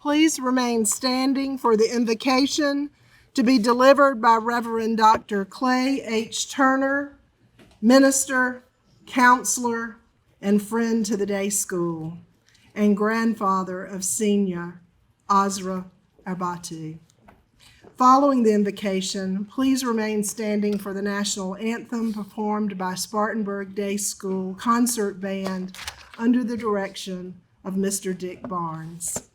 Please remain standing for the invocation to be delivered by Reverend Dr. Clay H. Turner, minister, counselor, and friend to the day school, and grandfather of senior Azra Abati. Following the invocation, please remain standing for the national anthem performed by Spartanburg Day School Concert Band under the direction of Mr. Dick Barnes.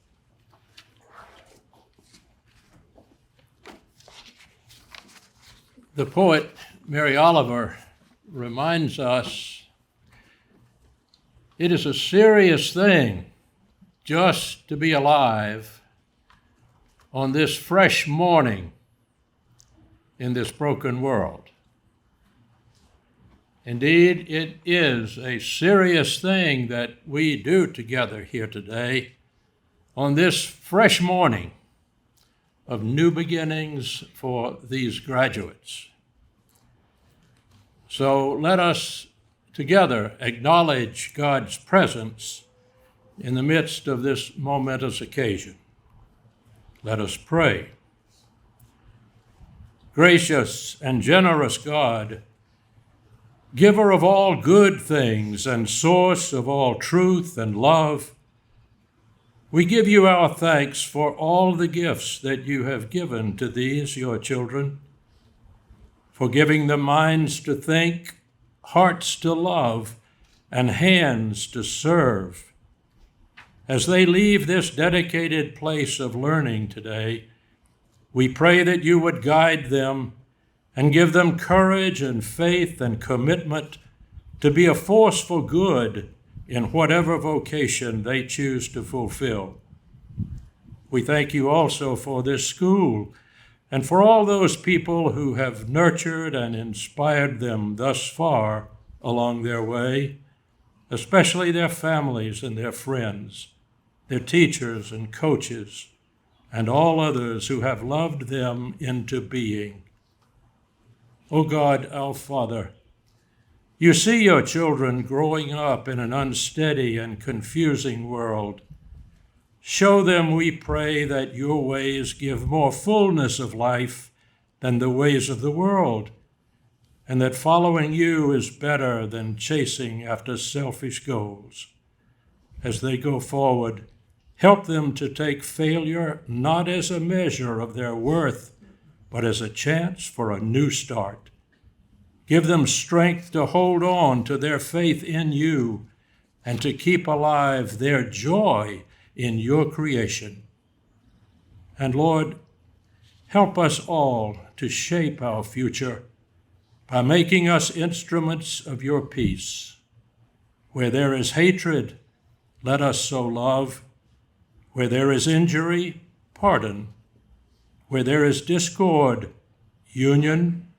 The poet Mary Oliver reminds us it is a serious thing just to be alive on this fresh morning in this broken world. Indeed, it is a serious thing that we do together here today on this fresh morning of new beginnings for these graduates. So let us together acknowledge God's presence in the midst of this momentous occasion. Let us pray. Gracious and generous God, giver of all good things and source of all truth and love, we give you our thanks for all the gifts that you have given to these, your children, for giving them minds to think, hearts to love, and hands to serve. As they leave this dedicated place of learning today, we pray that you would guide them and give them courage and faith and commitment to be a force for good in whatever vocation they choose to fulfill. We thank you also for this school and for all those people who have nurtured and inspired them thus far along their way, especially their families and their friends, their teachers and coaches, and all others who have loved them into being. O God, our Father, you see your children growing up in an unsteady and confusing world. Show them, we pray, that your ways give more fullness of life than the ways of the world, and that following you is better than chasing after selfish goals. As they go forward, help them to take failure not as a measure of their worth, but as a chance for a new start. Give them strength to hold on to their faith in you and to keep alive their joy in your creation. And Lord, help us all to shape our future by making us instruments of your peace. Where there is hatred, let us sow love. Where there is injury, pardon. Where there is discord, union.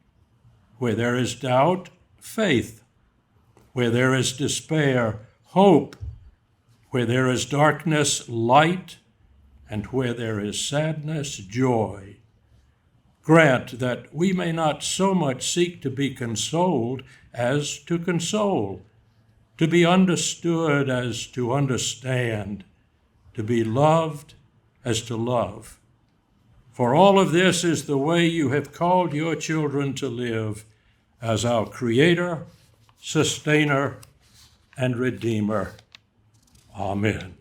Where there is doubt, faith. Where there is despair, hope. Where there is darkness, light. And where there is sadness, joy. Grant that we may not so much seek to be consoled as to console, to be understood as to understand, to be loved as to love. For all of this is the way you have called your children to live as our Creator, Sustainer, and Redeemer. Amen.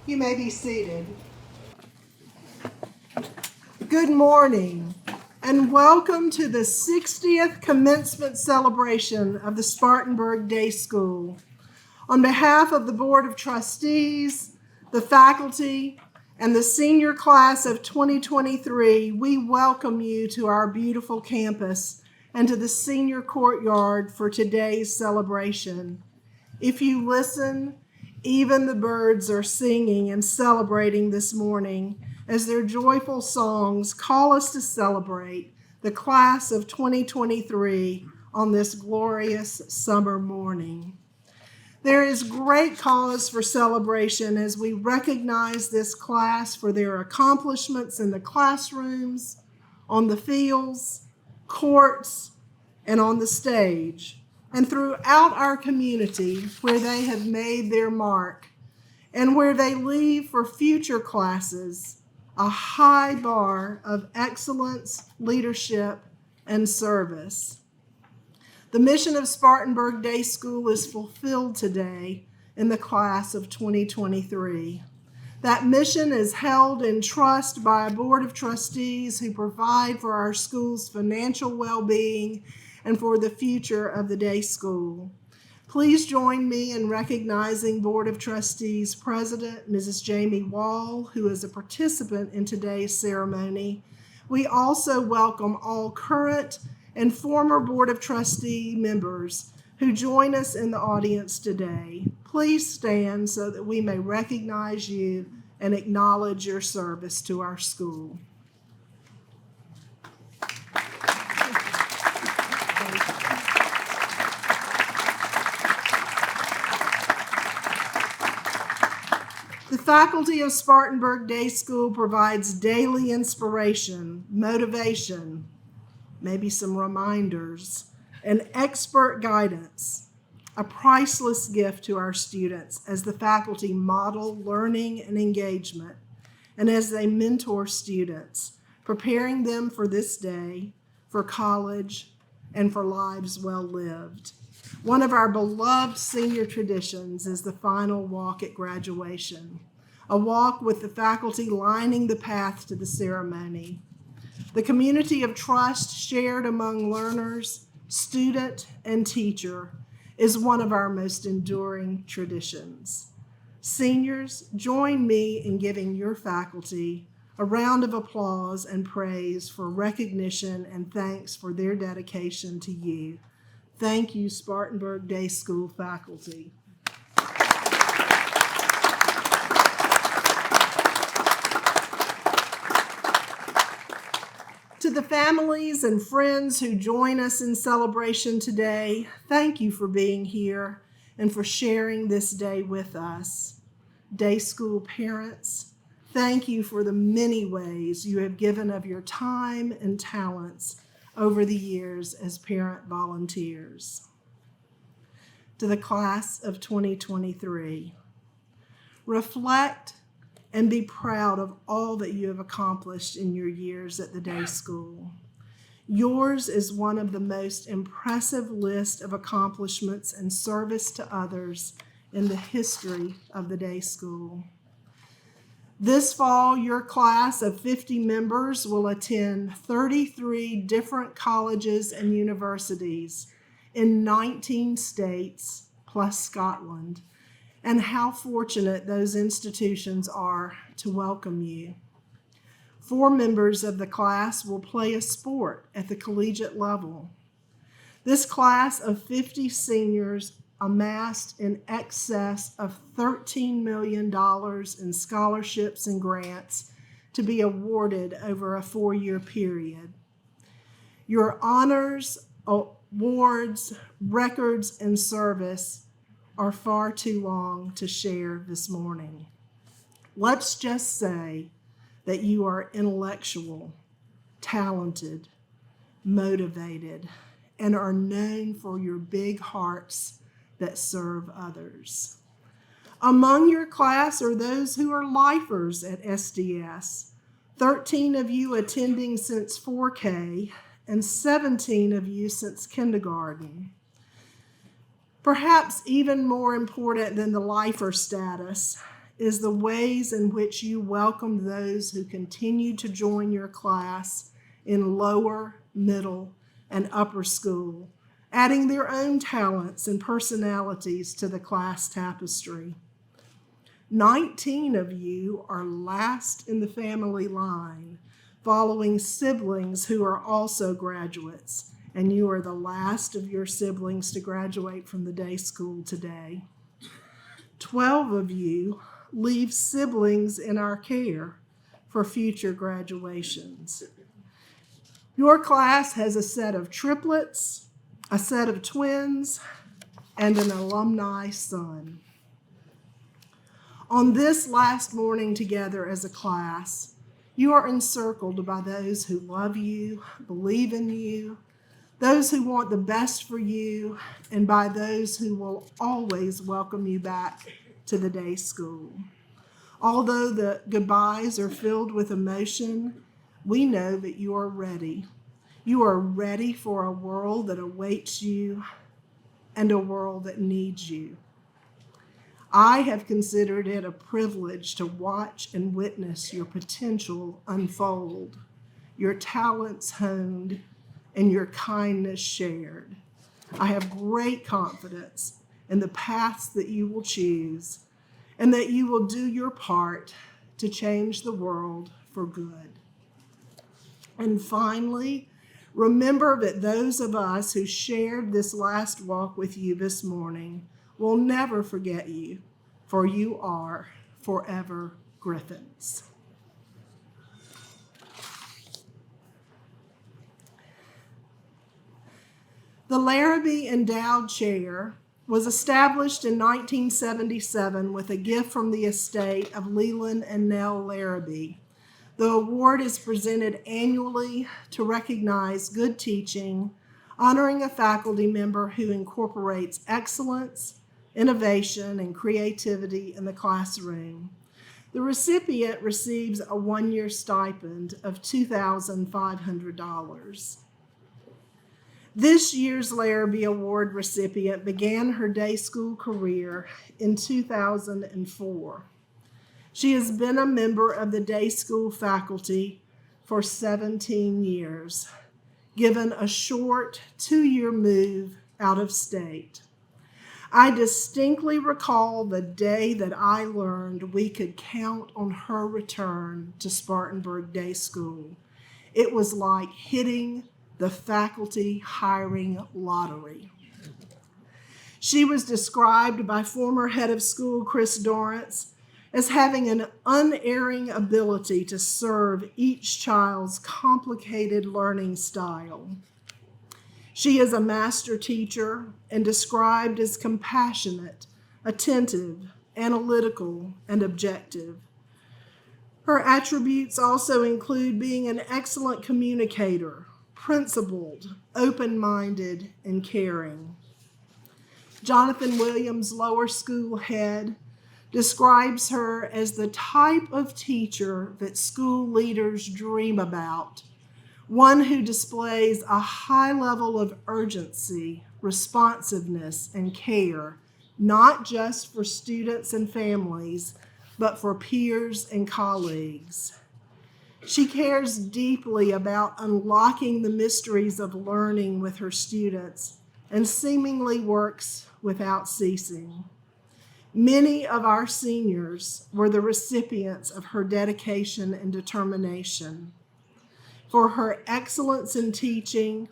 You may be seated. Good morning, and welcome to the 60th commencement celebration of the Spartanburg Day School. On behalf of the Board of Trustees, the faculty, and the senior class of 2023, we welcome you to our beautiful campus and to the senior courtyard for today's celebration. If you listen, even the birds are singing and celebrating this morning as their joyful songs call us to celebrate the class of 2023 on this glorious summer morning. There is great cause for celebration as we recognize this class for their accomplishments in the classrooms, on the fields, courts, and on the stage, and throughout our community where they have made their mark and where they leave for future classes a high bar of excellence, leadership, and service. The mission of Spartanburg Day School is fulfilled today in the class of 2023. That mission is held in trust by a board of trustees who provide for our school's financial well-being and for the future of the day school. Please join me in recognizing Board of Trustees President Mrs. Jamie Wall, who is a participant in today's ceremony. We also welcome all current and former Board of Trustee members who join us in the audience today. Please stand so that we may recognize you and acknowledge your service to our school. The faculty of Spartanburg Day School provides daily inspiration, motivation, maybe some reminders, and expert guidance. a priceless gift to our students as the faculty model learning and engagement, and as they mentor students, preparing them for this day, for college, and for lives well lived. One of our beloved senior traditions is the final walk at graduation, a walk with the faculty lining the path to the ceremony. The community of trust shared among learners, student, and teacher is one of our most enduring traditions. Seniors, join me in giving your faculty a round of applause and praise for recognition and thanks for their dedication to you. Thank you, Spartanburg Day School faculty. To the families and friends who join us in celebration today, thank you for being here and for sharing this day with us. Day school parents, thank you for the many ways you have given of your time and talents over the years as parent volunteers. To the class of 2023, reflect and be proud of all that you have accomplished in your years at the day school. Yours is one of the most impressive lists of accomplishments and service to others in the history of the day school. This fall, your class of 50 members will attend 33 different colleges and universities in 19 states plus Scotland, and how fortunate those institutions are to welcome you. 4 members of the class will play a sport at the collegiate level. This class of 50 seniors amassed in excess of $13 million in scholarships and grants to be awarded over a 4-year period. Your honors, awards, records, and service are far too long to share this morning. Let's just say that you are intellectual, talented, motivated, and are known for your big hearts that serve others. Among your class are those who are lifers at SDS, 13 of you attending since 4K, and 17 of you since kindergarten. Perhaps even more important than the lifer status is the ways in which you welcome those who continue to join your class in lower, middle, and upper school, adding their own talents and personalities to the class tapestry. 19 of you are last in the family line, following siblings who are also graduates, and you are the last of your siblings to graduate from the day school today. 12 of you leave siblings in our care for future graduations. Your class has a set of triplets, a set of twins, and an alumni son. On this last morning together as a class, you are encircled by those who love you, believe in you, those who want the best for you, and by those who will always welcome you back to the day school. Although the goodbyes are filled with emotion, we know that you are ready. You are ready for a world that awaits you and a world that needs you. I have considered it a privilege to watch and witness your potential unfold, your talents honed, and your kindness shared. I have great confidence in the paths that you will choose and that you will do your part to change the world for good. And finally, remember that those of us who shared this last walk with you this morning will never forget you, for you are forever Griffins. The Larrabee Endowed Chair was established in 1977 with a gift from the estate of Leland and Nell Larrabee. The award is presented annually to recognize good teaching, honoring a faculty member who incorporates excellence, innovation, and creativity in the classroom. The recipient receives a one-year stipend of $2,500. This year's Larrabee Award recipient began her day school career in 2004. She has been a member of the day school faculty for 17 years, given a short 2-year move out of state. I distinctly recall the day that I learned we could count on her return to Spartanburg Day School. It was like hitting the faculty hiring lottery. She was described by former head of school Chris Dorrance as having an unerring ability to serve each child's complicated learning style. She is a master teacher and described as compassionate, attentive, analytical, and objective. Her attributes also include being an excellent communicator, principled, open-minded, and caring. Jonathan Williams, lower school head, describes her as the type of teacher that school leaders dream about, one who displays a high level of urgency, responsiveness, and care, not just for students and families, but for peers and colleagues. She cares deeply about unlocking the mysteries of learning with her students and seemingly works without ceasing. Many of our seniors were the recipients of her dedication and determination. For her excellence in teaching,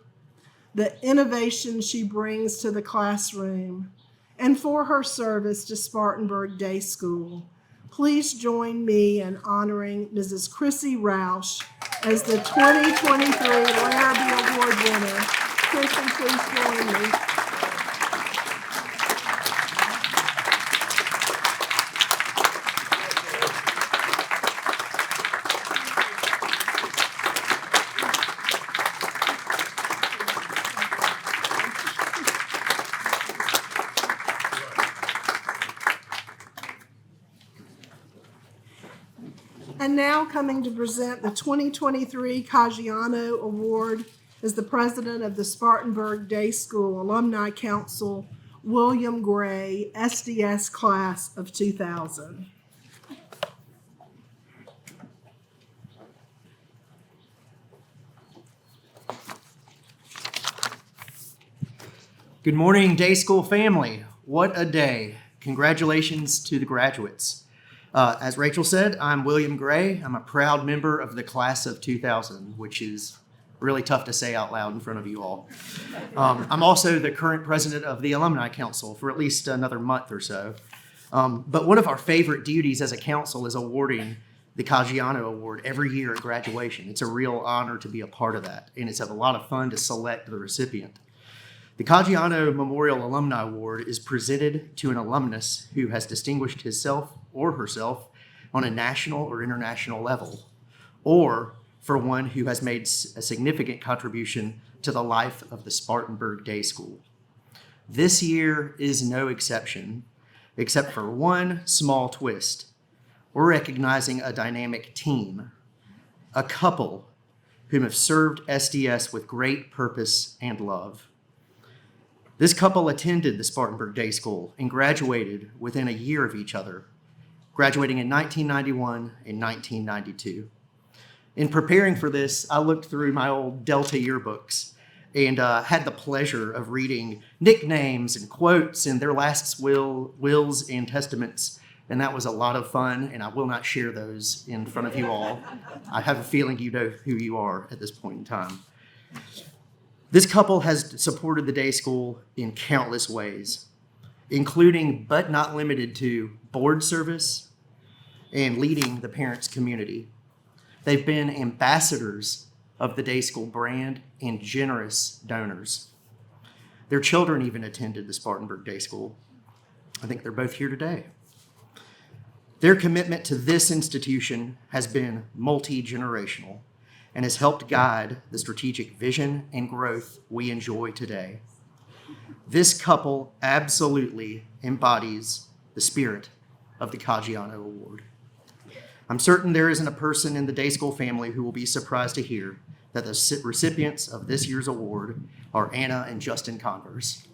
the innovation she brings to the classroom, and for her service to Spartanburg Day School, please join me in honoring Mrs. Chrissy Roush as the 2023 Larrabee Award winner. Chrissy, please join me. And now coming to present the 2023 Caggiano Award is the president of the Spartanburg Day School Alumni Council, William Gray, SDS class of 2000. Good morning, Day School family. What a day. Congratulations to the graduates. As Rachel said, I'm William Gray. I'm a proud member of the class of 2000, which is really tough to say out loud in front of you all. I'm also the current president of the Alumni Council for at least another month or so. But one of our favorite duties as a council is awarding the Caggiano Award every year at graduation. It's a real honor to be a part of that, and it's a lot of fun to select the recipient. The Caggiano Memorial Alumni Award is presented to an alumnus who has distinguished himself or herself on a national or international level, or for one who has made a significant contribution to the life of the Spartanburg Day School. This year is no exception, except for one small twist. We're recognizing a dynamic team, a couple whom have served SDS with great purpose and love. This couple attended the Spartanburg Day School and graduated within a year of each other, graduating in 1991 and 1992. In preparing for this, I looked through my old Delta yearbooks and had the pleasure of reading nicknames and quotes and their last wills and testaments, and that was a lot of fun, and I will not share those in front of you all. I have a feeling you know who you are at this point in time. This couple has supported the day school in countless ways, including but not limited to board service and leading the parents' community. They've been ambassadors of the day school brand and generous donors. Their children even attended the Spartanburg Day School. I think they're both here today. Their commitment to this institution has been multi-generational, and has helped guide the strategic vision and growth we enjoy today. This couple absolutely embodies the spirit of the Caggiano Award. I'm certain there isn't a person in the Day School family who will be surprised to hear that the recipients of this year's award are Anna and Justin Converse.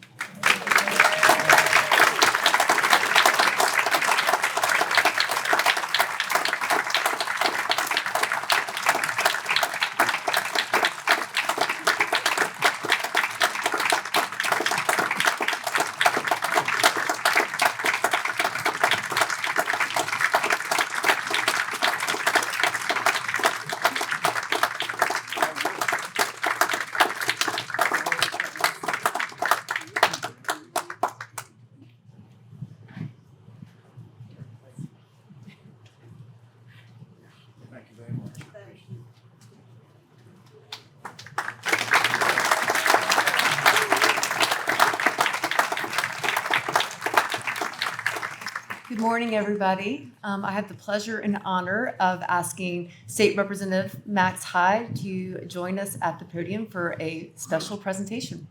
Good morning, everybody. I have the pleasure and honor of asking State Representative Max Hyde to join us at the podium for a special presentation.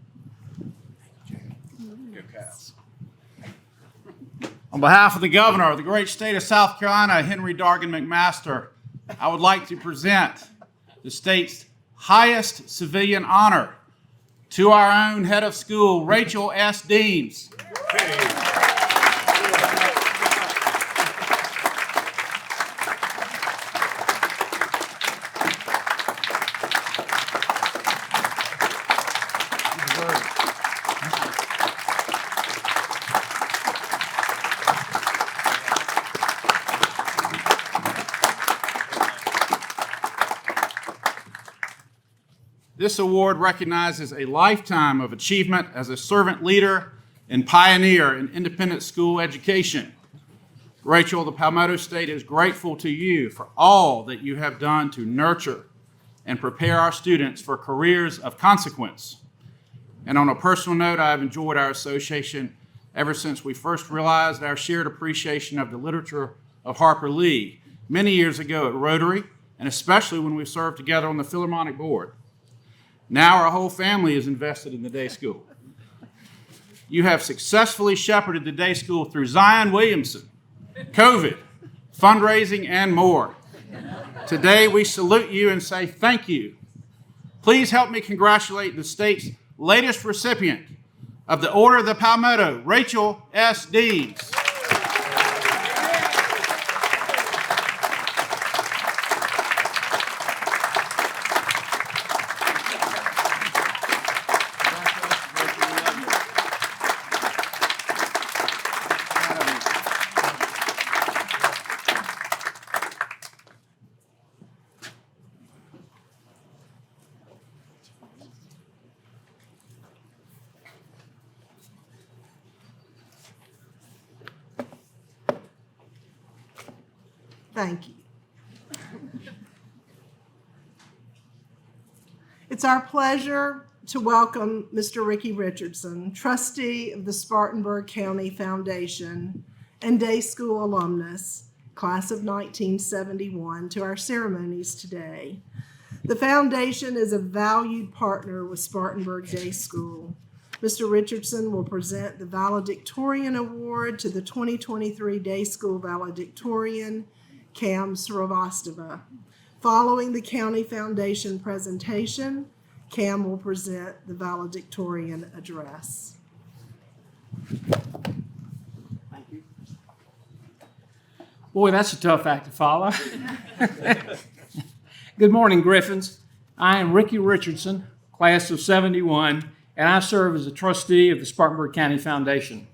On behalf of the governor of the great state of South Carolina, Henry Dargan McMaster, I would like to present the state's highest civilian honor to our own head of school, Rachel S. Deans. This award recognizes a lifetime of achievement as a servant leader and pioneer in independent school education. Rachel, the Palmetto State is grateful to you for all that you have done to nurture and prepare our students for careers of consequence. And on a personal note, I have enjoyed our association ever since we first realized our shared appreciation of the literature of Harper Lee many years ago at Rotary, and especially when we served together on the Philharmonic Board. Now our whole family is invested in the day school. You have successfully shepherded the day school through Zion Williamson, COVID, fundraising, and more. Today we salute you and say thank you. Please help me congratulate the state's latest recipient of the Order of the Palmetto, Rachel S. Deans. Thank you. It's our pleasure to welcome Mr. Ricky Richardson, trustee of the Spartanburg County Foundation and day school alumnus, class of 1971, to our ceremonies today. The foundation is a valued partner with Spartanburg Day School. Mr. Richardson will present the Valedictorian Award to the 2023 Day School Valedictorian, Cam Sravastava. Following the County Foundation presentation, Cam will present the valedictorian address. Thank you. Boy, that's a tough act to follow. Good morning, Griffins. I am Ricky Richardson, class of 71, and I serve as a trustee of the Spartanburg County Foundation.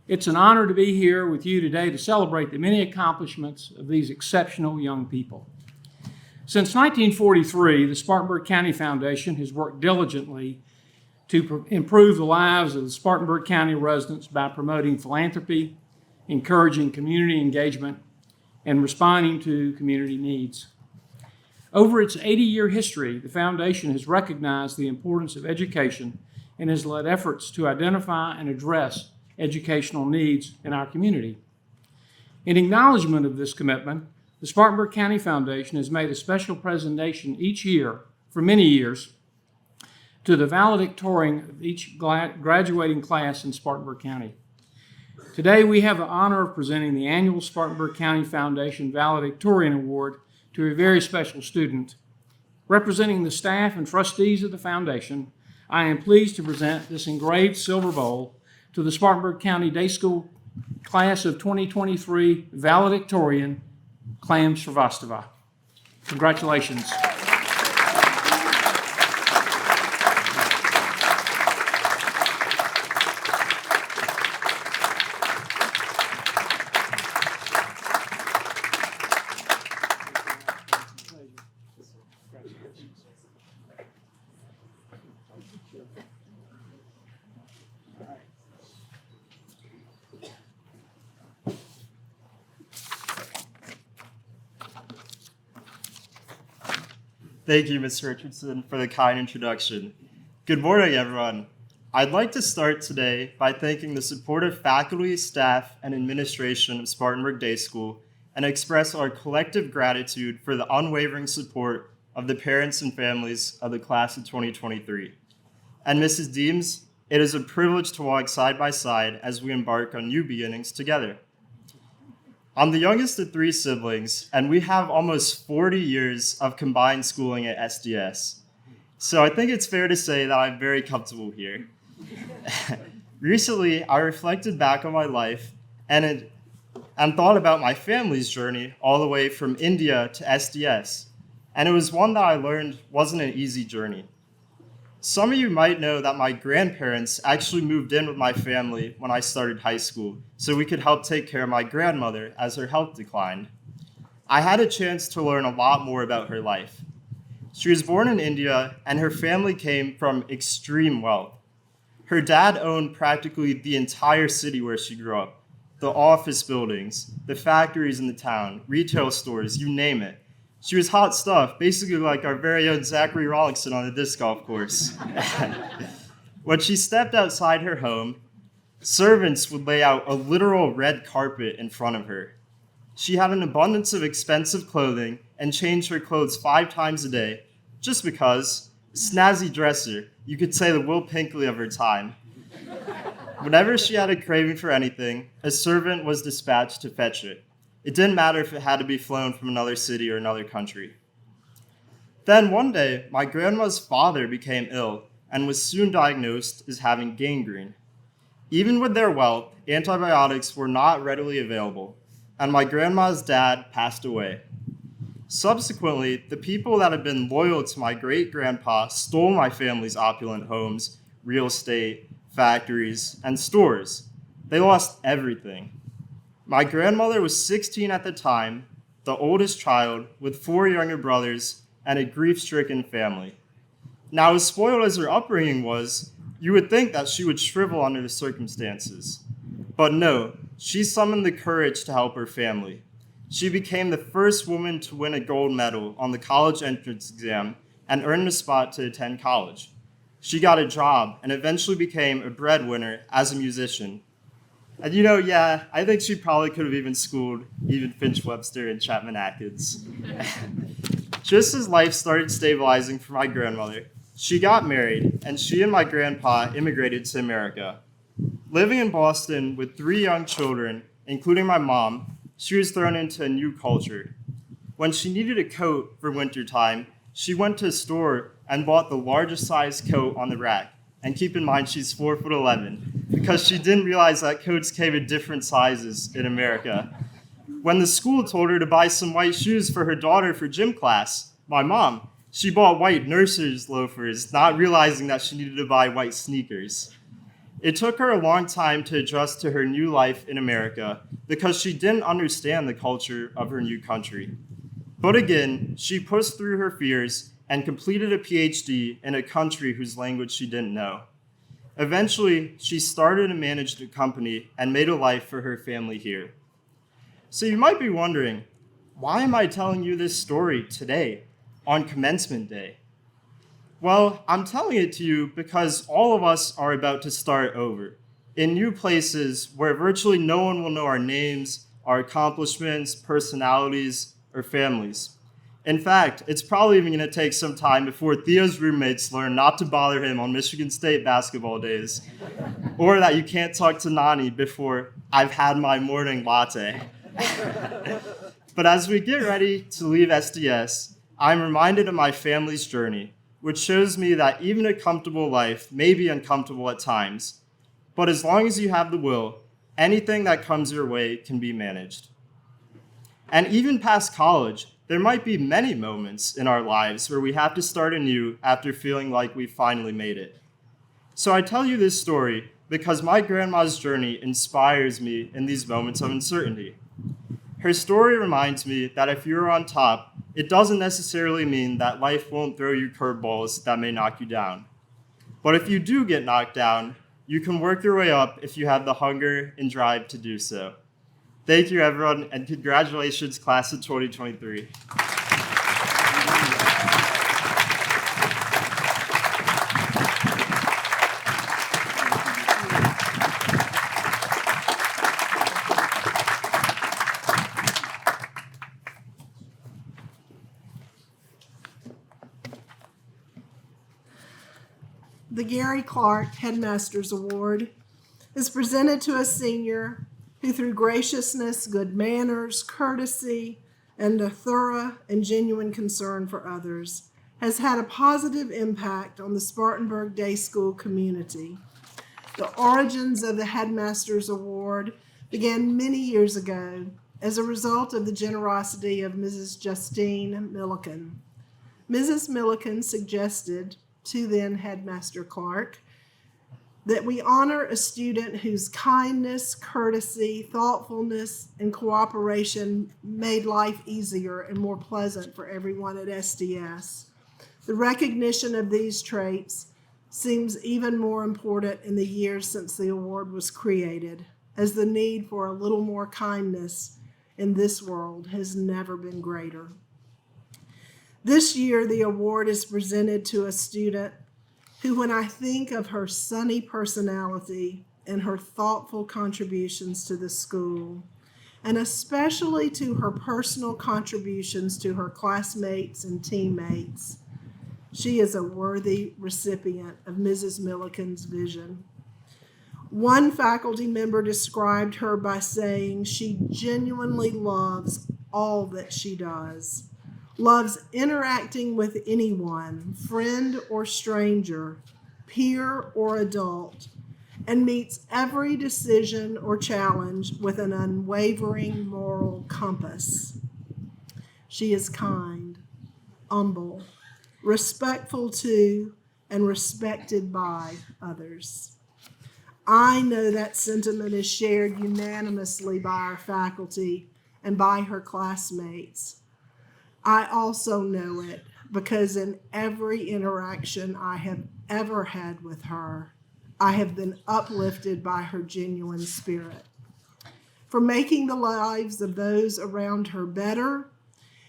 It's an honor to be here with you today to celebrate the many accomplishments of these exceptional young people. Since 1943, the Spartanburg County Foundation has worked diligently to improve the lives of the Spartanburg County residents by promoting philanthropy, encouraging community engagement, and responding to community needs. Over its 80-year history, the foundation has recognized the importance of education and has led efforts to identify and address educational needs in our community. In acknowledgement of this commitment, The Spartanburg County Foundation has made a special presentation each year for many years to the valedictorian of each graduating class in Spartanburg County. Today, we have the honor of presenting the annual Spartanburg County Foundation Valedictorian Award to a very special student. Representing the staff and trustees of the foundation, I am pleased to present this engraved silver bowl to the Spartanburg County Day School Class of 2023 Valedictorian, Clam Srivastava. Congratulations. Thank you, Mr. Richardson, for the kind introduction. Good morning, everyone. I'd like to start today by thanking the supportive faculty, staff, and administration of Spartanburg Day School and express our collective gratitude for the unwavering support of the parents and families of the class of 2023. And Mrs. Deems, it is a privilege to walk side by side as we embark on new beginnings together. I'm the youngest of 3 siblings, and we have almost 40 years of combined schooling at SDS. So I think it's fair to say that I'm very comfortable here. Recently, I reflected back on my life and thought about my family's journey all the way from India to SDS. And it was one that I learned wasn't an easy journey. Some of you might know that my grandparents actually moved in with my family when I started high school, so we could help take care of my grandmother as her health declined. I had a chance to learn a lot more about her life. She was born in India, and her family came from extreme wealth. Her dad owned practically the entire city where she grew up, the office buildings, the factories in the town, retail stores, you name it. She was hot stuff, basically like our very own Zachary Rawlingson on the disc golf course. When she stepped outside her home, servants would lay out a literal red carpet in front of her. She had an abundance of expensive clothing and changed her clothes 5 times a day, just because, snazzy dresser, you could say the Will Pinkley of her time. Whenever she had a craving for anything, a servant was dispatched to fetch it. It didn't matter if it had to be flown from another city or another country. Then one day, my grandma's father became ill and was soon diagnosed as having gangrene. Even with their wealth, antibiotics were not readily available, and my grandma's dad passed away. Subsequently, the people that had been loyal to my great-grandpa stole my family's opulent homes, real estate, factories, and stores. They lost everything. My grandmother was 16 at the time, the oldest child, with 4 younger brothers and a grief-stricken family. Now, as spoiled as her upbringing was, you would think that she would shrivel under the circumstances. But no, she summoned the courage to help her family. She became the first woman to win a gold medal on the college entrance exam and earned a spot to attend college. She got a job and eventually became a breadwinner as a musician. And I think she probably could have even schooled even Finch Webster and Chapman Atkins. Just as life started stabilizing for my grandmother, she got married, and she and my grandpa immigrated to America. Living in Boston with 3 young children, including my mom, she was thrown into a new culture. When she needed a coat for wintertime, she went to a store and bought the largest size coat on the rack. And keep in mind, she's 4'11", because she didn't realize that coats came in different sizes in America. When the school told her to buy some white shoes for her daughter for gym class, my mom, she bought white nurse's loafers, not realizing that she needed to buy white sneakers. It took her a long time to adjust to her new life in America because she didn't understand the culture of her new country. But again, she pushed through her fears and completed a PhD in a country whose language she didn't know. Eventually, she started and managed a company and made a life for her family here. So you might be wondering, why am I telling you this story today, on commencement day? Well, I'm telling it to you because all of us are about to start over, in new places where virtually no one will know our names, our accomplishments, personalities, or families. In fact, it's probably even going to take some time before Theo's roommates learn not to bother him on Michigan State basketball days, or that you can't talk to Nani before I've had my morning latte. But as we get ready to leave SDS, I'm reminded of my family's journey, which shows me that even a comfortable life may be uncomfortable at times. But as long as you have the will, anything that comes your way can be managed. And even past college, there might be many moments in our lives where we have to start anew after feeling like we finally made it. So I tell you this story because my grandma's journey inspires me in these moments of uncertainty. Her story reminds me that if you're on top, it doesn't necessarily mean that life won't throw you curveballs that may knock you down. But if you do get knocked down, you can work your way up if you have the hunger and drive to do so. Thank you, everyone, and congratulations, class of 2023. The Gary Clark Headmasters Award is presented to a senior who, through graciousness, good manners, courtesy, and a thorough and genuine concern for others, has had a positive impact on the Spartanburg Day School community. The origins of the Headmasters Award began many years ago as a result of the generosity of Mrs. Justine Milliken. Mrs. Milliken suggested to then Headmaster Clark that we honor a student whose kindness, courtesy, thoughtfulness, and cooperation made life easier and more pleasant for everyone at SDS. The recognition of these traits seems even more important in the years since the award was created, as the need for a little more kindness in this world has never been greater. This year, the award is presented to a student who, when I think of her sunny personality and her thoughtful contributions to the school, and especially to her personal contributions to her classmates and teammates, she is a worthy recipient of Mrs. Milliken's vision. One faculty member described her by saying she genuinely loves all that she does. Loves interacting with anyone, friend or stranger, peer or adult, and meets every decision or challenge with an unwavering moral compass. She is kind, humble, respectful to, and respected by others. I know that sentiment is shared unanimously by our faculty and by her classmates. I also know it because in every interaction I have ever had with her, I have been uplifted by her genuine spirit. For making the lives of those around her better,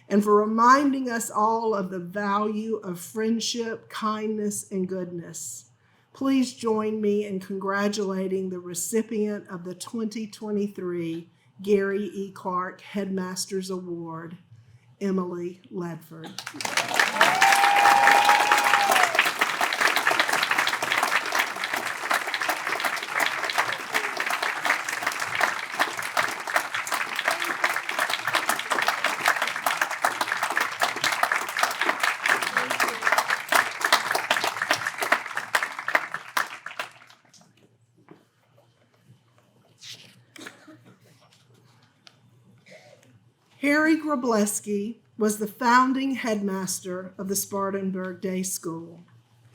and for reminding us all of the value of friendship, kindness, and goodness. Please join me in congratulating the recipient of the 2023 Gary E. Clark Headmasters Award, Emily Ledford. Harry Grableski was the founding headmaster of the Spartanburg Day School.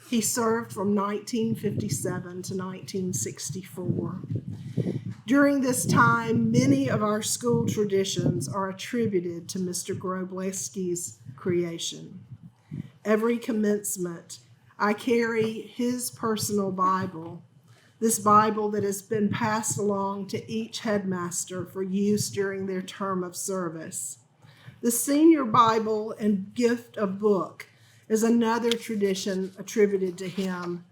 He served from 1957 to 1964. During this time, many of our school traditions are attributed to Mr. Grableski's creation. Every commencement, I carry his personal Bible, this Bible that has been passed along to each headmaster for use during their term of service. The senior Bible and gift of book is another tradition attributed to him,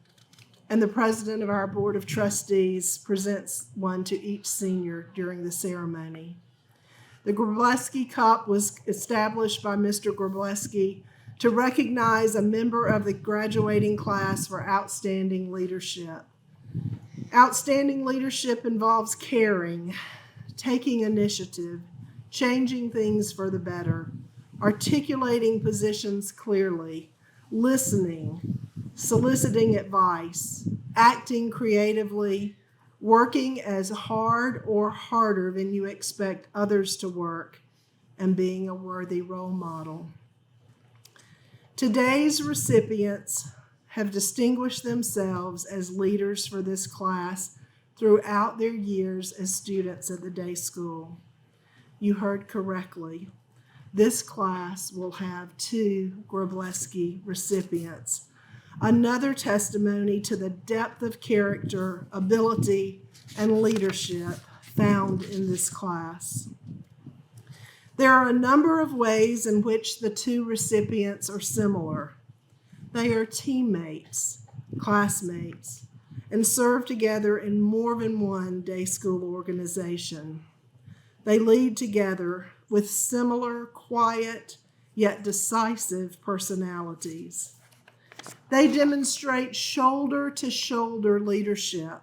and the president of our Board of Trustees presents one to each senior during the ceremony. The Grableski Cup was established by Mr. Grableski to recognize a member of the graduating class for outstanding leadership. Outstanding leadership involves caring, taking initiative, changing things for the better, articulating positions clearly, listening, soliciting advice, acting creatively, working as hard or harder than you expect others to work, and being a worthy role model. Today's recipients have distinguished themselves as leaders for this class throughout their years as students at the day school. You heard correctly. This class will have 2 Grableski recipients. Another testimony to the depth of character, ability, and leadership found in this class. There are a number of ways in which the 2 recipients are similar. They are teammates, classmates, and serve together in more than one day school organization. They lead together with similar, quiet, yet decisive personalities. They demonstrate shoulder-to-shoulder leadership,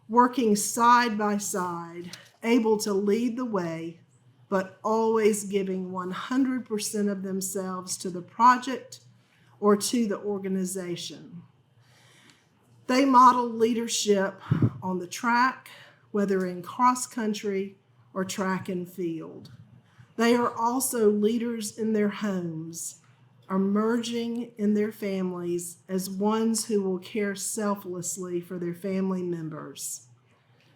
working side by side, able to lead the way, but always giving 100% of themselves to the project or to the organization. They model leadership on the track, whether in cross country or track and field. They are also leaders in their homes, emerging in their families as ones who will care selflessly for their family members.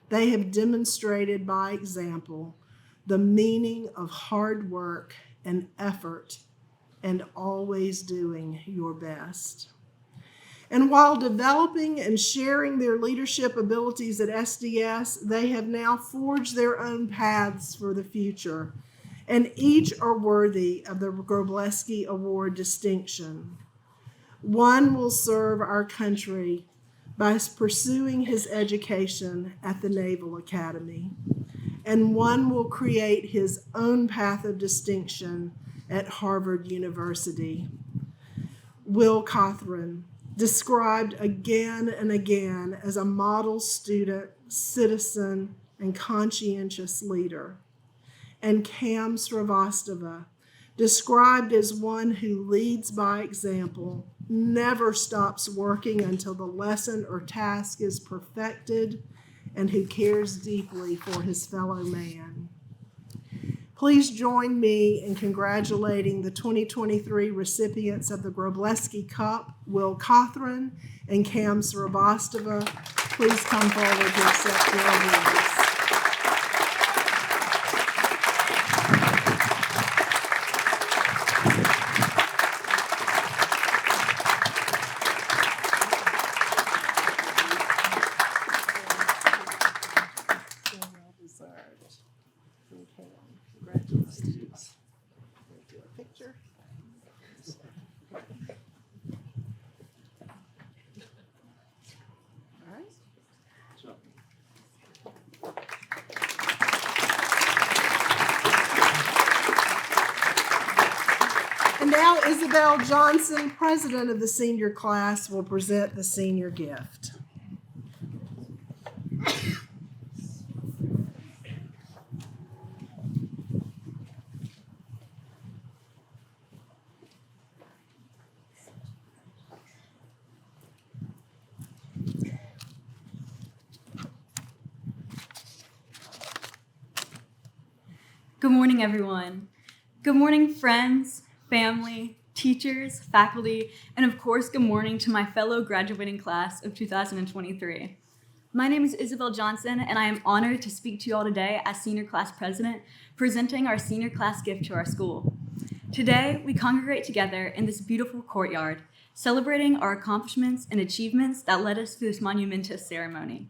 They have demonstrated by example the meaning of hard work and effort and always doing your best. And while developing and sharing their leadership abilities at SDS, they have now forged their own paths for the future, and each are worthy of the Grableski Award distinction. One will serve our country by pursuing his education at the Naval Academy, and one will create his own path of distinction at Harvard University. Will Cothran, described again and again as a model student, citizen, and conscientious leader. And Cam Srivastava, described as one who leads by example, never stops working until the lesson or task is perfected, and who cares deeply for his fellow man. Please join me in congratulating the 2023 recipients of the Grableski Cup, Will Cothran and Cam Srivastava. Please come forward to accept your awards. Congratulations. Do a picture. All right. And now Isabel Johnson, president of the senior class, will present the senior gift. Good morning, everyone. Good morning, friends, family, teachers, faculty, and of course, good morning to my fellow graduating class of 2023. My name is Isabel Johnson, and I am honored to speak to you all today as senior class president, presenting our senior class gift to our school. Today, we congregate together in this beautiful courtyard, celebrating our accomplishments and achievements that led us through this monumentous ceremony.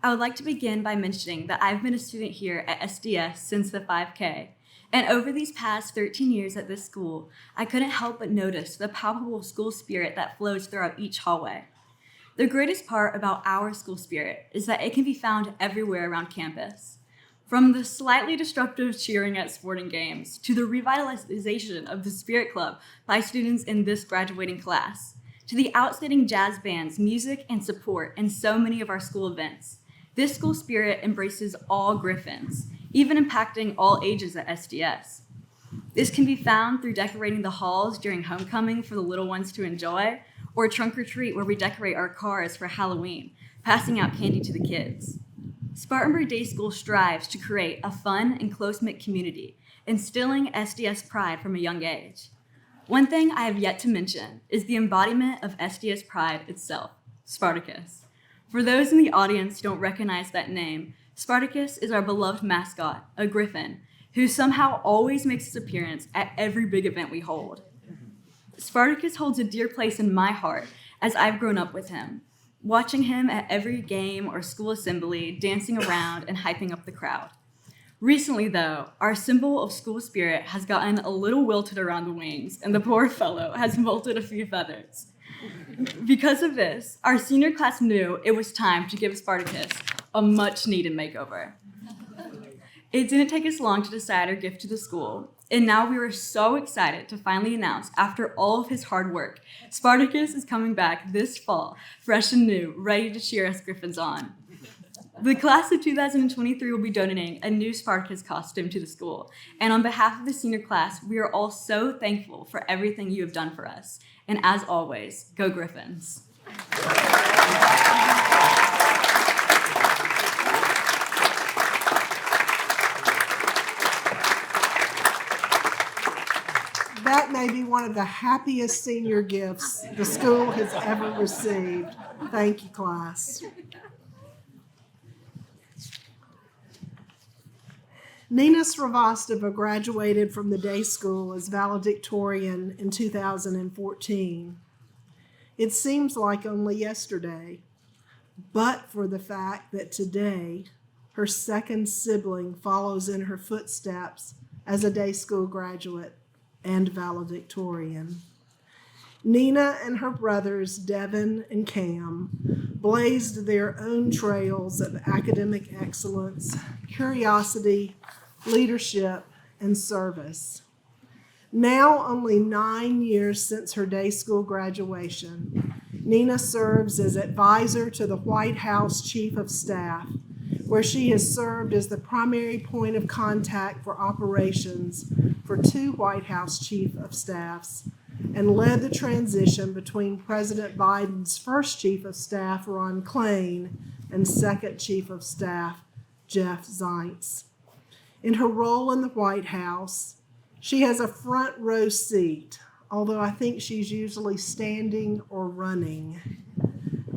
I would like to begin by mentioning that I've been a student here at SDS since the 5K, and over these past 13 years at this school, I couldn't help but notice the palpable school spirit that flows throughout each hallway. The greatest part about our school spirit is that it can be found everywhere around campus. From the slightly disruptive cheering at sporting games to the revitalization of the Spirit Club by students in this graduating class, to the outstanding jazz bands, music, and support in so many of our school events, this school spirit embraces all Griffins, even impacting all ages at SDS. This can be found through decorating the halls during homecoming for the little ones to enjoy, or trunk or treat where we decorate our cars for Halloween, passing out candy to the kids. Spartanburg Day School strives to create a fun and close-knit community, instilling SDS pride from a young age. One thing I have yet to mention is the embodiment of SDS pride itself, Spartacus. For those in the audience who don't recognize that name, Spartacus is our beloved mascot, a Griffin, who somehow always makes his appearance at every big event we hold. Spartacus holds a dear place in my heart as I've grown up with him, watching him at every game or school assembly, dancing around and hyping up the crowd. Recently, though, our symbol of school spirit has gotten a little wilted around the wings, and the poor fellow has molted a few feathers. Because of this, our senior class knew it was time to give Spartacus a much-needed makeover. It didn't take us long to decide our gift to the school, and now we were so excited to finally announce, after all of his hard work, Spartacus is coming back this fall, fresh and new, ready to cheer us Griffins on. The class of 2023 will be donating a new Spartacus costume to the school, and on behalf of the senior class, we are all so thankful for everything you have done for us. And as always, go Griffins. That may be one of the happiest senior gifts the school has ever received. Thank you, class. Nina Sravostova graduated from the day school as valedictorian in 2014. It seems like only yesterday, but for the fact that today her second sibling follows in her footsteps as a day school graduate and valedictorian. Nina and her brothers, Devin and Cam, blazed their own trails of academic excellence, curiosity, leadership, and service. Now, only 9 years since her day school graduation, Nina serves as advisor to the White House Chief of Staff, where she has served as the primary point of contact for operations for 2 White House Chief of Staffs, and led the transition between President Biden's first Chief of Staff, Ron Klain, and second Chief of Staff, Jeff Zients. In her role in the White House, she has a front row seat, although I think she's usually standing or running.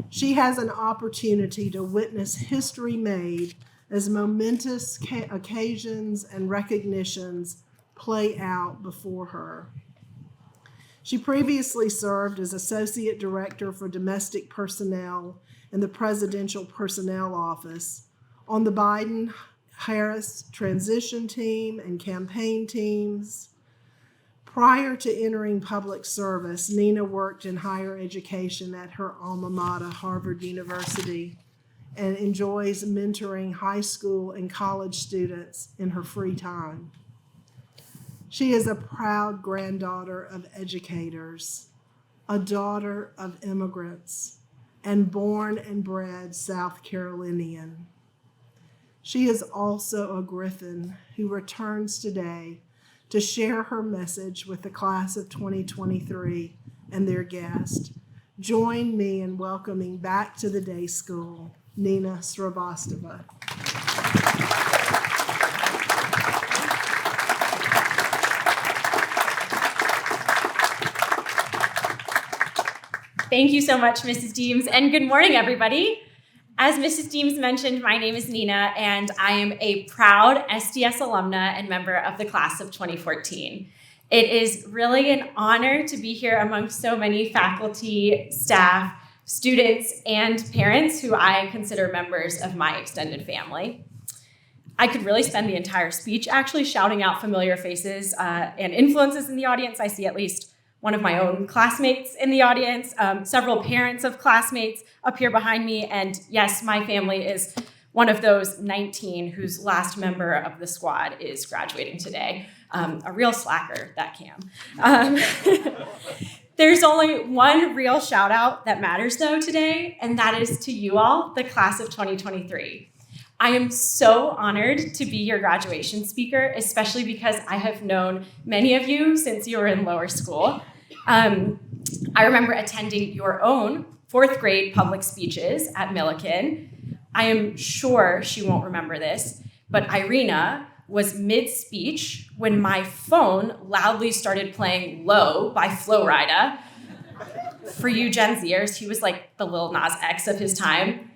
She has an opportunity to witness history made as momentous occasions and recognitions play out before her. She previously served as Associate Director for Domestic Personnel in the Presidential Personnel Office on the Biden-Harris transition team and campaign teams. Prior to entering public service, Nina worked in higher education at her alma mater, Harvard University, and enjoys mentoring high school and college students in her free time. She is a proud granddaughter of educators, a daughter of immigrants, and born and bred South Carolinian. She is also a Griffin who returns today to share her message with the class of 2023 and their guest. Join me in welcoming back to the day school, Nina Sravostova. Thank you so much, Mrs. Deems, and good morning, everybody. As Mrs. Deems mentioned, my name is Nina, and I am a proud SDS alumna and member of the class of 2014. It is really an honor to be here among so many faculty, staff, students, and parents who I consider members of my extended family. I could really spend the entire speech actually shouting out familiar faces and influences in the audience. I see at least one of my own classmates in the audience, several parents of classmates up here behind me, and yes, my family is one of those 19 whose last member of the squad is graduating today. A real slacker, that Cam. There's only one real shout out that matters though today, and that is to you all, the class of 2023. I am so honored to be your graduation speaker, especially because I have known many of you since you were in lower school. I remember attending your own 4th grade public speeches at Millikan. I am sure she won't remember this, but Irina was mid-speech when my phone loudly started playing Low by Flo Rida. For you Gen Zers, he was like the Lil Nas X of his time.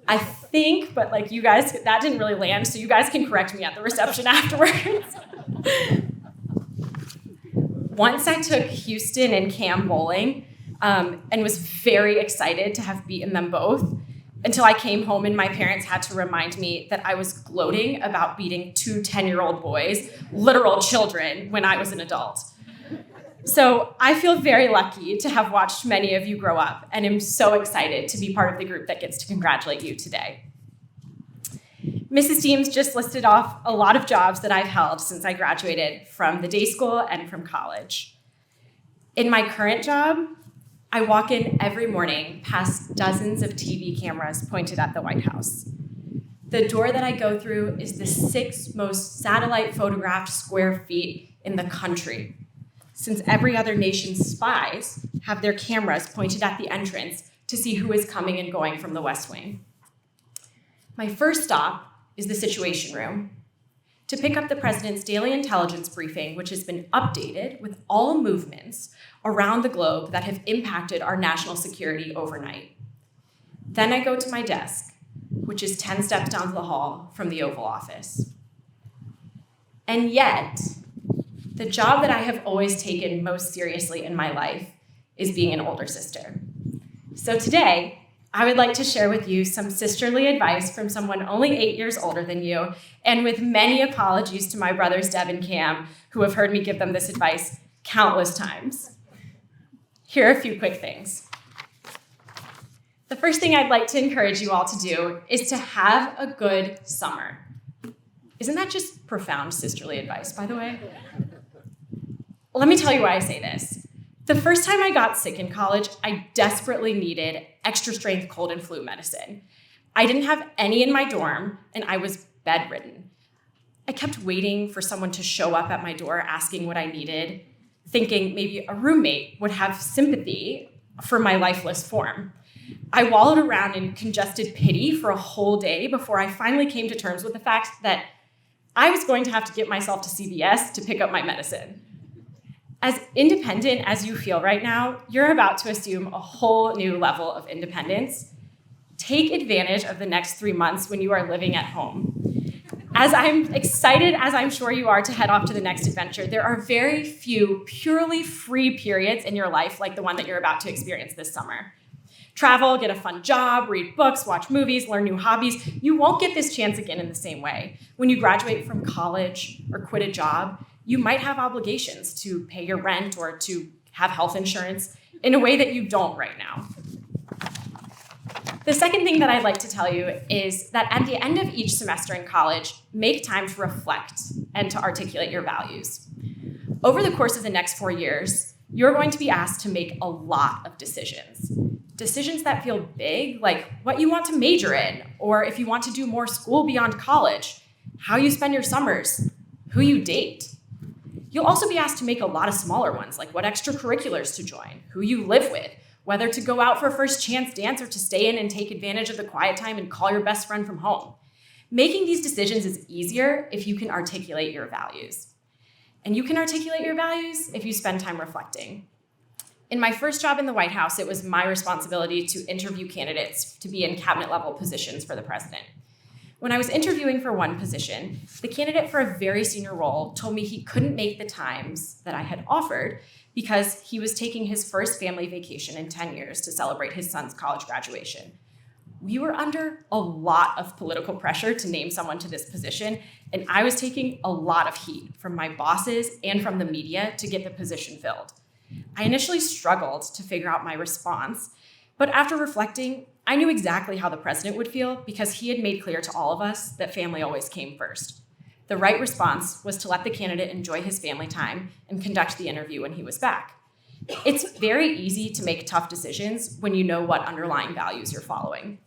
I think, but like you guys, that didn't really land, so you guys can correct me at the reception afterwards. Once I took Houston and Cam bowling and was very excited to have beaten them both until I came home and my parents had to remind me that I was gloating about beating 2 10-year-old boys, literal children, when I was an adult. So I feel very lucky to have watched many of you grow up and am so excited to be part of the group that gets to congratulate you today. Mrs. Deems just listed off a lot of jobs that I've held since I graduated from the day school and from college. In my current job, I walk in every morning past dozens of TV cameras pointed at the White House. The door that I go through is the 6th most satellite photographed square feet in the country, since every other nation's spies have their cameras pointed at the entrance to see who is coming and going from the West Wing. My first stop is the Situation Room to pick up the president's daily intelligence briefing, which has been updated with all movements around the globe that have impacted our national security overnight. Then I go to my desk, which is 10 steps down the hall from the Oval Office. And yet, the job that I have always taken most seriously in my life is being an older sister. So today, I would like to share with you some sisterly advice from someone only 8 years older than you, and with many apologies to my brothers Deb and Cam, who have heard me give them this advice countless times. Here are a few quick things. The first thing I'd like to encourage you all to do is to have a good summer. Isn't that just profound sisterly advice, by the way? Let me tell you why I say this. The first time I got sick in college, I desperately needed extra strength cold and flu medicine. I didn't have any in my dorm, and I was bedridden. I kept waiting for someone to show up at my door asking what I needed, thinking maybe a roommate would have sympathy for my lifeless form. I wallowed around in congested pity for a whole day before I finally came to terms with the fact that I was going to have to get myself to CVS to pick up my medicine. As independent as you feel right now, you're about to assume a whole new level of independence. Take advantage of the next 3 months when you are living at home. As I'm excited, as I'm sure you are, to head off to the next adventure, there are very few purely free periods in your life like the one that you're about to experience this summer. Travel, get a fun job, read books, watch movies, learn new hobbies. You won't get this chance again in the same way. When you graduate from college or quit a job, you might have obligations to pay your rent or to have health insurance in a way that you don't right now. The second thing that I'd like to tell you is that at the end of each semester in college, make time to reflect and to articulate your values. Over the course of the next 4 years, you're going to be asked to make a lot of decisions. Decisions that feel big, like what you want to major in, or if you want to do more school beyond college, how you spend your summers, who you date. You'll also be asked to make a lot of smaller ones, like what extracurriculars to join, who you live with, whether to go out for a first chance dance or to stay in and take advantage of the quiet time and call your best friend from home. Making these decisions is easier if you can articulate your values. And you can articulate your values if you spend time reflecting. In my first job in the White House, it was my responsibility to interview candidates to be in cabinet level positions for the president. When I was interviewing for one position, the candidate for a very senior role told me he couldn't make the times that I had offered because he was taking his first family vacation in 10 years to celebrate his son's college graduation. We were under a lot of political pressure to name someone to this position, and I was taking a lot of heat from my bosses and from the media to get the position filled. I initially struggled to figure out my response, But after reflecting, I knew exactly how the president would feel because he had made clear to all of us that family always came first. The right response was to let the candidate enjoy his family time and conduct the interview when he was back. It's very easy to make tough decisions when you know what underlying values you're following.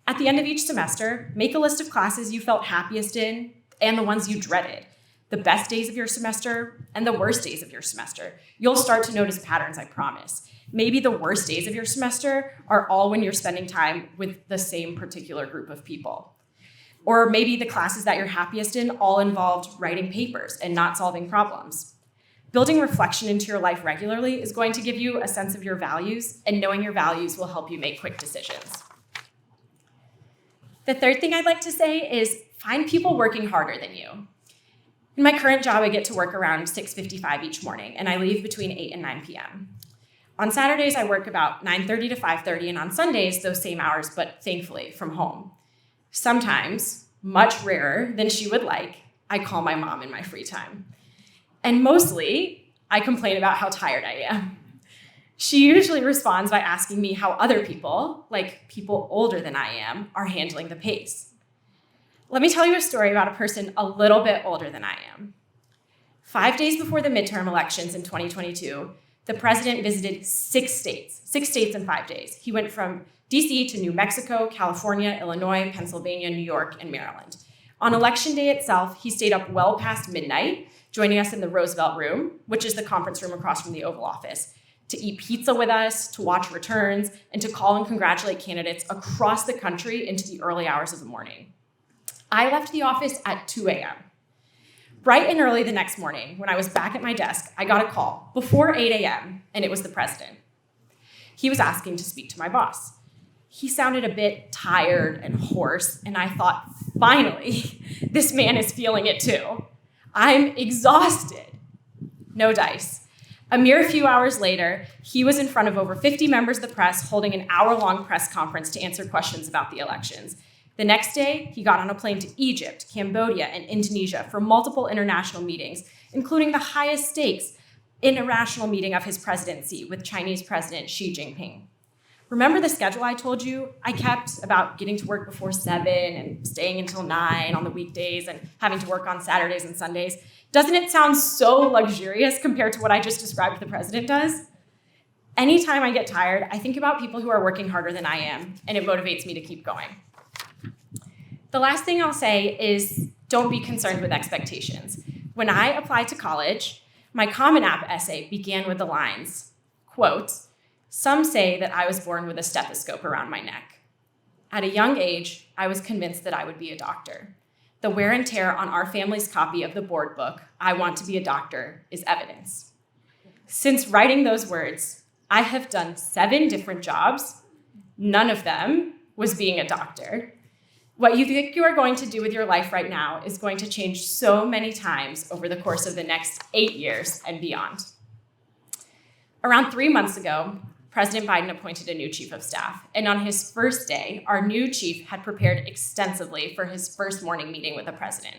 At the end of each semester, make a list of classes you felt happiest in and the ones you dreaded, the best days of your semester and the worst days of your semester. You'll start to notice patterns, I promise. Maybe the worst days of your semester are all when you're spending time with the same particular group of people. Or maybe the classes that you're happiest in all involved writing papers and not solving problems. Building reflection into your life regularly is going to give you a sense of your values, and knowing your values will help you make quick decisions. The third thing I'd like to say is find people working harder than you. In my current job, I get to work around 6:55 each morning, and I leave between 8 and 9 p.m. On Saturdays, I work about 9:30 to 5:30, and on Sundays, those same hours, but thankfully from home. Sometimes, much rarer than she would like, I call my mom in my free time. And mostly, I complain about how tired I am. She usually responds by asking me how other people, like people older than I am, are handling the pace. Let me tell you a story about a person a little bit older than I am. 5 days before the midterm elections in 2022, the president visited 6 states in 5 days. He went from DC to New Mexico, California, Illinois, Pennsylvania, New York, and Maryland. On election day itself, he stayed up well past midnight, joining us in the Roosevelt Room, which is the conference room across from the Oval Office, to eat pizza with us, to watch returns, and to call and congratulate candidates across the country into the early hours of the morning. I left the office at 2 a.m. Bright and early the next morning, when I was back at my desk, I got a call before 8 a.m., and it was the president. He was asking to speak to my boss. He sounded a bit tired and hoarse, and I thought, finally, this man is feeling it too. I'm exhausted. No dice. A mere few hours later, he was in front of over 50 members of the press holding an hour-long press conference to answer questions about the elections. The next day, he got on a plane to Egypt, Cambodia, and Indonesia for multiple international meetings, including the highest stakes international meeting of his presidency with Chinese President Xi Jinping. Remember the schedule I told you I kept about getting to work before 7 and staying until 9 on the weekdays and having to work on Saturdays and Sundays? Doesn't it sound so luxurious compared to what I just described the president does? Anytime I get tired, I think about people who are working harder than I am, and it motivates me to keep going. The last thing I'll say is don't be concerned with expectations. When I applied to college, my Common App essay began with the lines, quote, "Some say that I was born with a stethoscope around my neck. At a young age, I was convinced that I would be a doctor. The wear and tear on our family's copy of the board book, I Want to Be a Doctor, is evidence. Since writing those words, I have done 7 different jobs. None of them was being a doctor. What you think you are going to do with your life right now is going to change so many times over the course of the next 8 years and beyond." Around 3 months ago, President Biden appointed a new chief of staff, and on his first day, our new chief had prepared extensively for his first morning meeting with the president.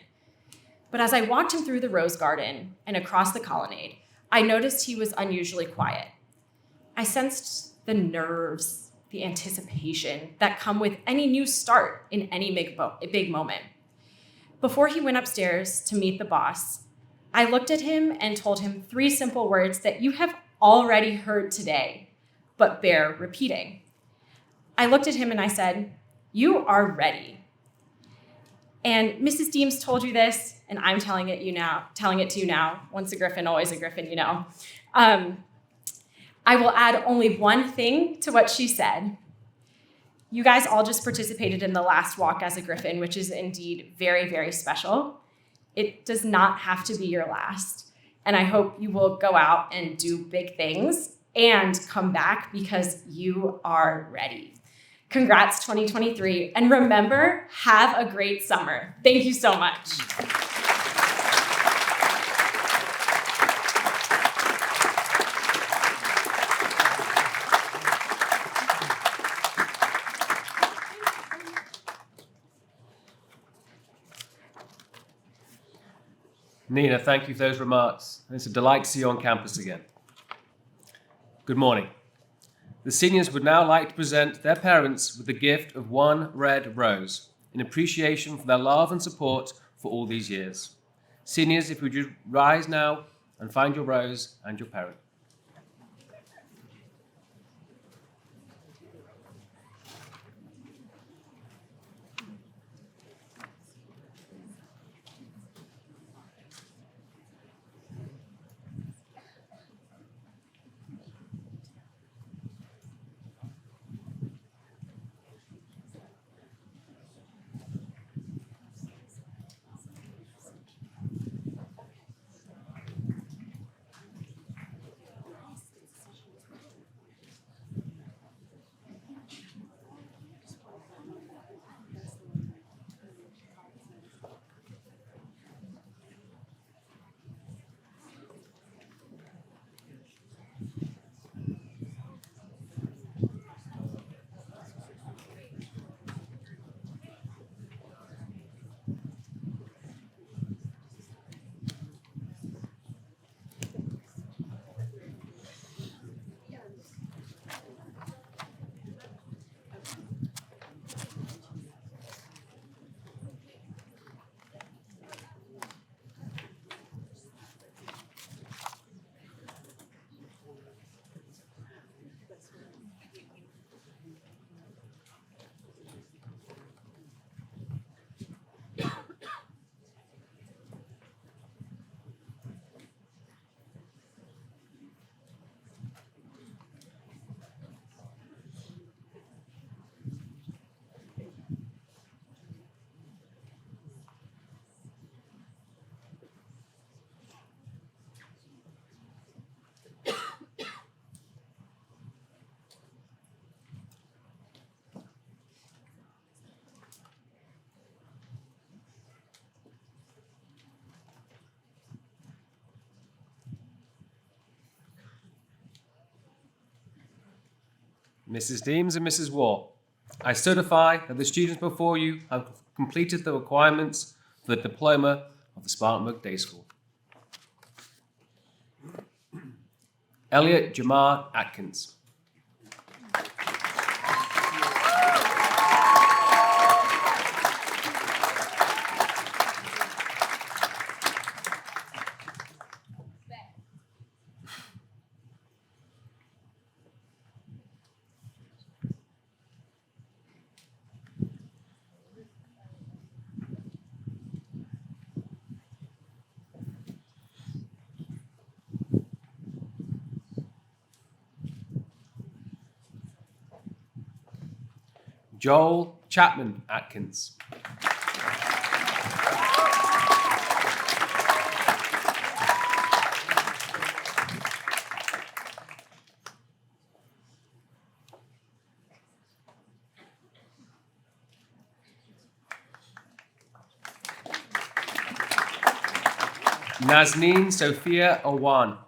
But as I walked him through the Rose Garden and across the colonnade, I noticed he was unusually quiet. I sensed the nerves, the anticipation that come with any new start in any big moment. Before he went upstairs to meet the boss, I looked at him and told him 3 simple words that you have already heard today, but bear repeating. I looked at him and I said, "You are ready." And Mrs. Deems told you this, and I'm telling it to you now. Once a Griffin, always a Griffin, you know. I will add only one thing to what she said. You guys all just participated in the last walk as a Griffin, which is indeed very, very special. It does not have to be your last. And I hope you will go out and do big things and come back because you are ready. Congrats 2023. And remember, have a great summer. Thank you so much. Nina, thank you for those remarks. It's a delight to see you on campus again. Good morning. The seniors would now like to present their parents with the gift of one red rose in appreciation for their love and support for all these years. Seniors, if you would rise now and find your rose and your parent. Mrs. Deems and Mrs. Waugh, I certify that the students before you have completed the requirements for the diploma of the Spartanburg Day School. Elliot Jamar Atkins. Joel Chapman Atkins. Nazneen Sophia Owan.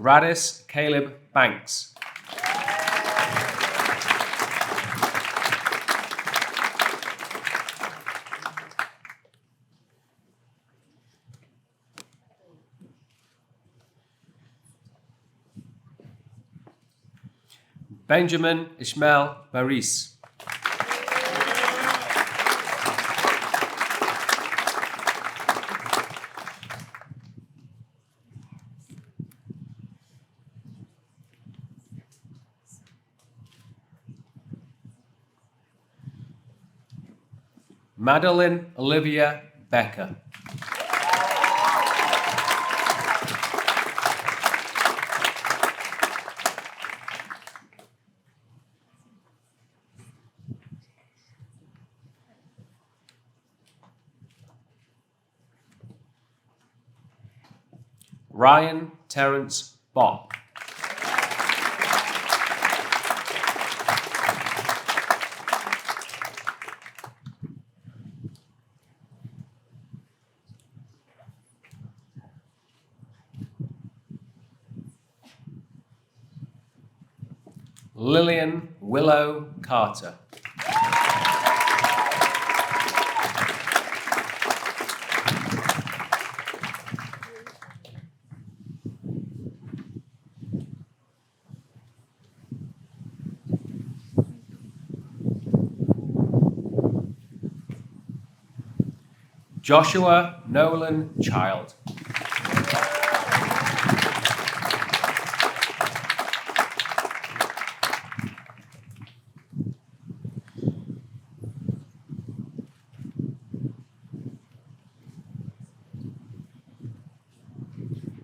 Radis Caleb Banks. Benjamin Ishmael Baris. Madeline Olivia Becker. Ryan Terrence Bock. Lillian Willow Carter. Joshua Nolan Child.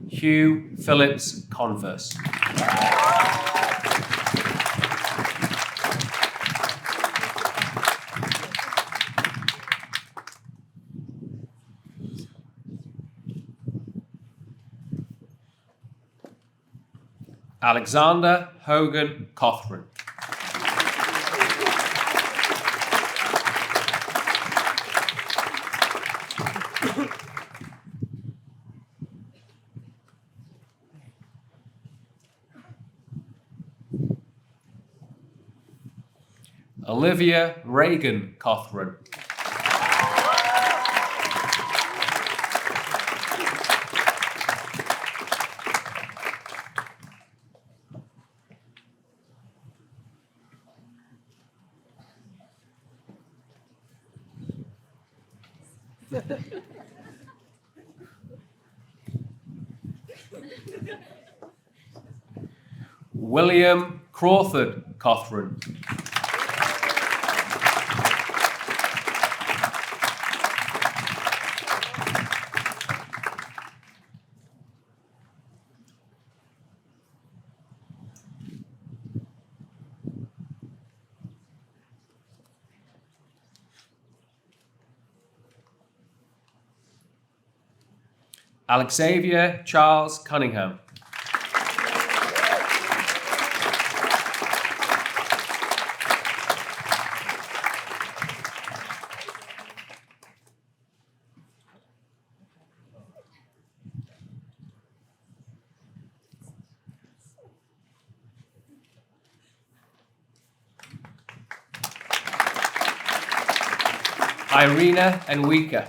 Hugh Phillips Converse. Alexander Hogan Cothran. Olivia Reagan Cothran. William Crawford Cothran. Alexavier Charles Cunningham. Irina Enwika.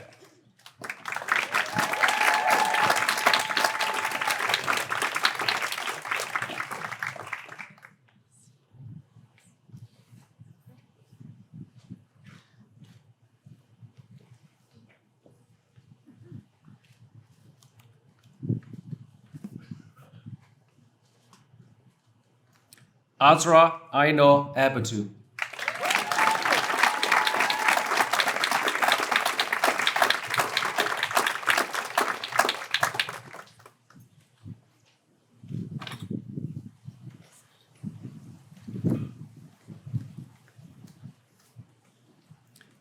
Azra Aino Erbatu.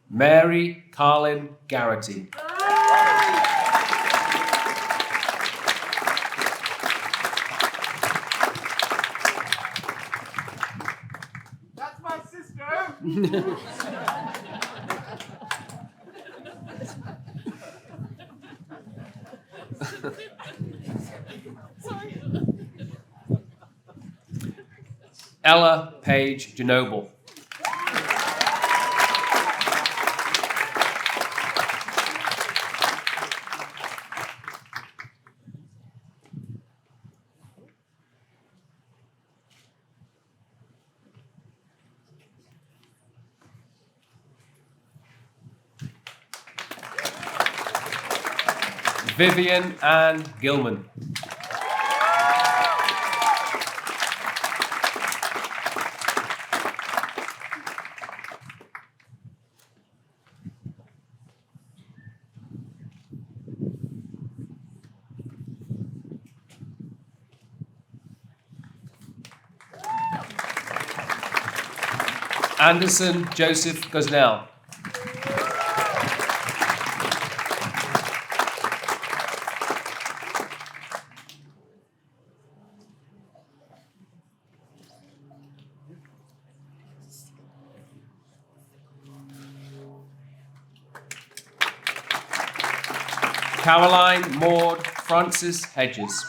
Mary Carlin Garrity. That's my sister. Ella Page Genoble. Vivian Ann Gilman. Anderson Joseph Gosnell. Caroline Maud Francis Hedges.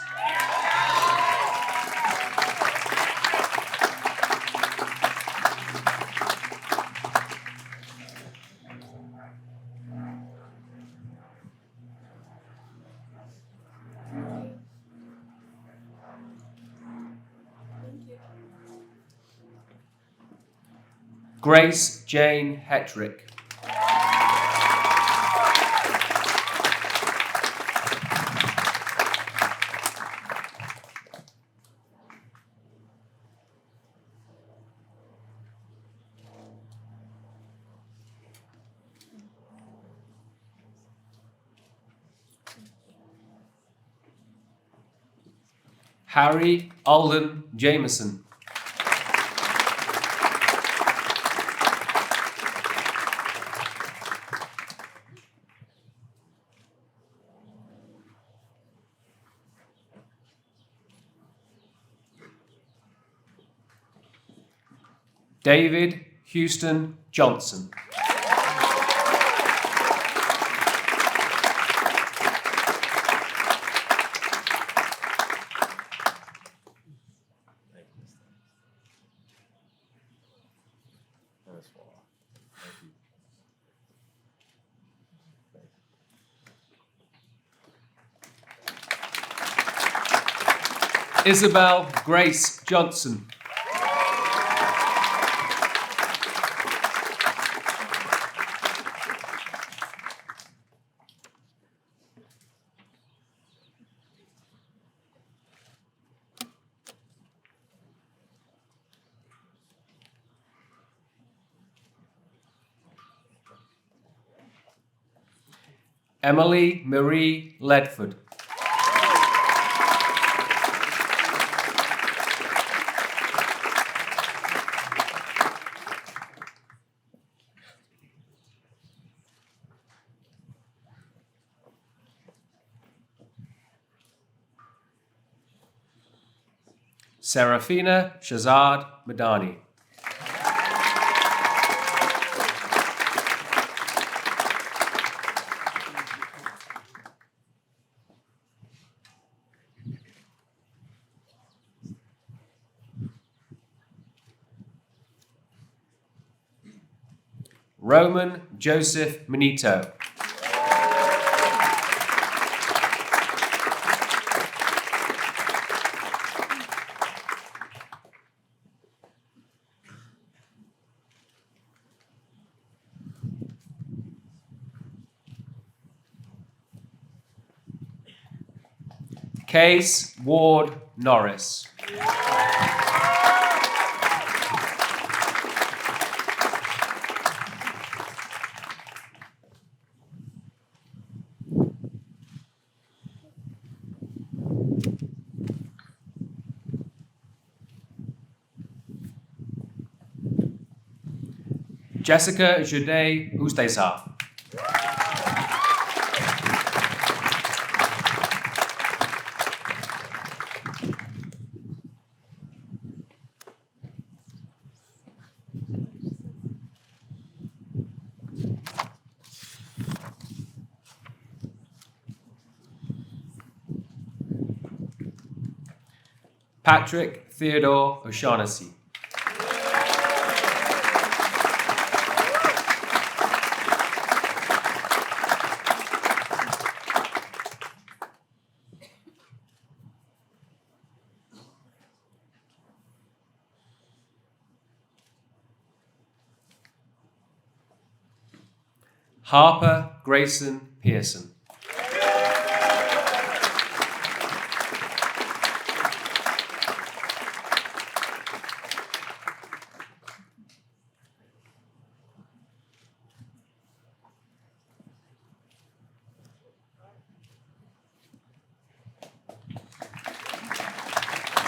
Grace Jane Hetrick. Harry Alden Jameson. David Houston Johnson. Isabel Grace Johnson. Emily Marie Ledford. Serafina Shazad Madani. Roman Joseph Manito. Case Ward Norris. Jessica Jude Ustesa. Patrick Theodore O'Shaughnessy. Harper Grayson Pearson.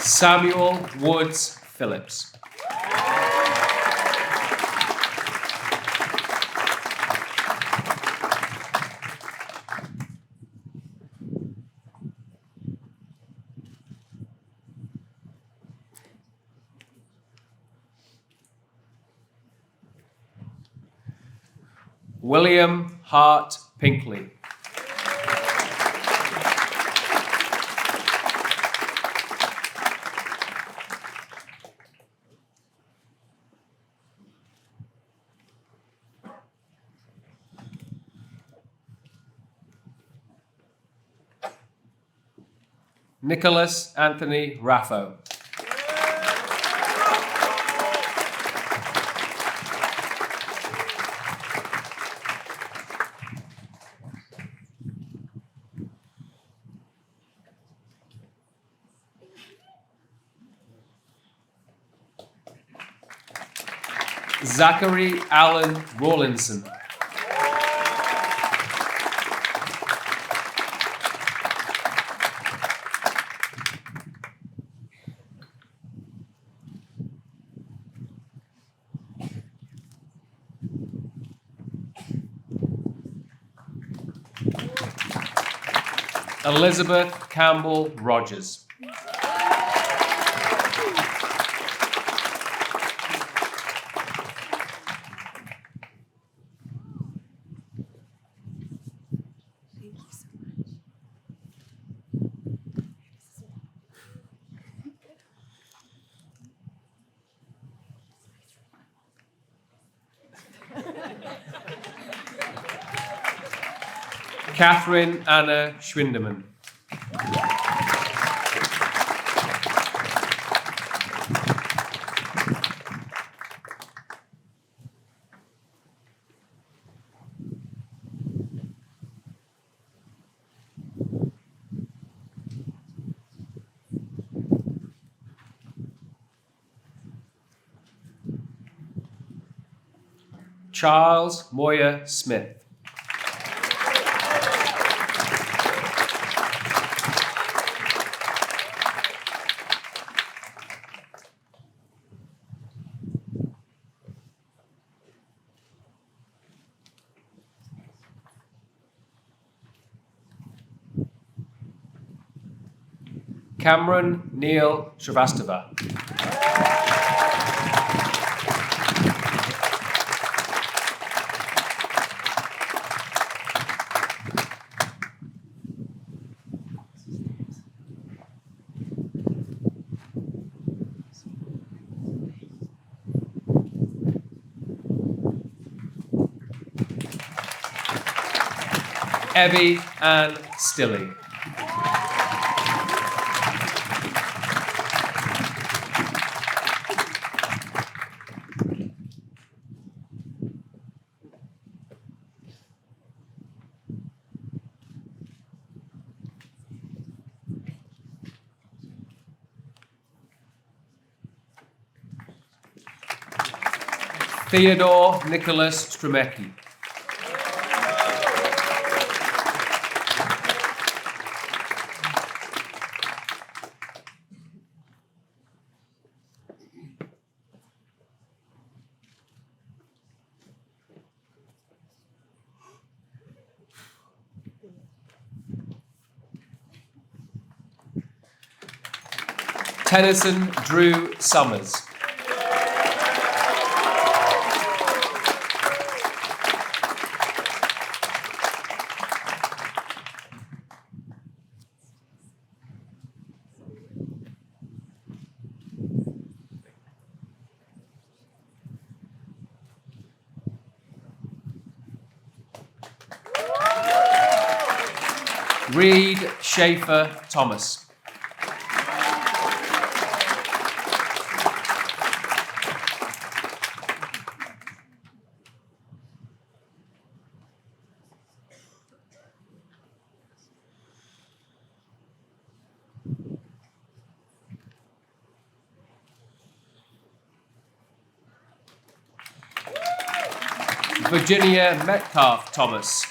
Samuel Woods Phillips. William Hart Pinkley. Nicholas Anthony Raffo. Zachary Allen Rawlinson. Elizabeth Campbell Rogers. Catherine Anna Schwindeman. Charles Moyer Smith. Cameron Neil Shrivastava. Evie Ann Stilley. Theodore Nicholas Stremecki. Tennyson Drew Summers. Reed Schaefer Thomas. Virginia Metcalf Thomas.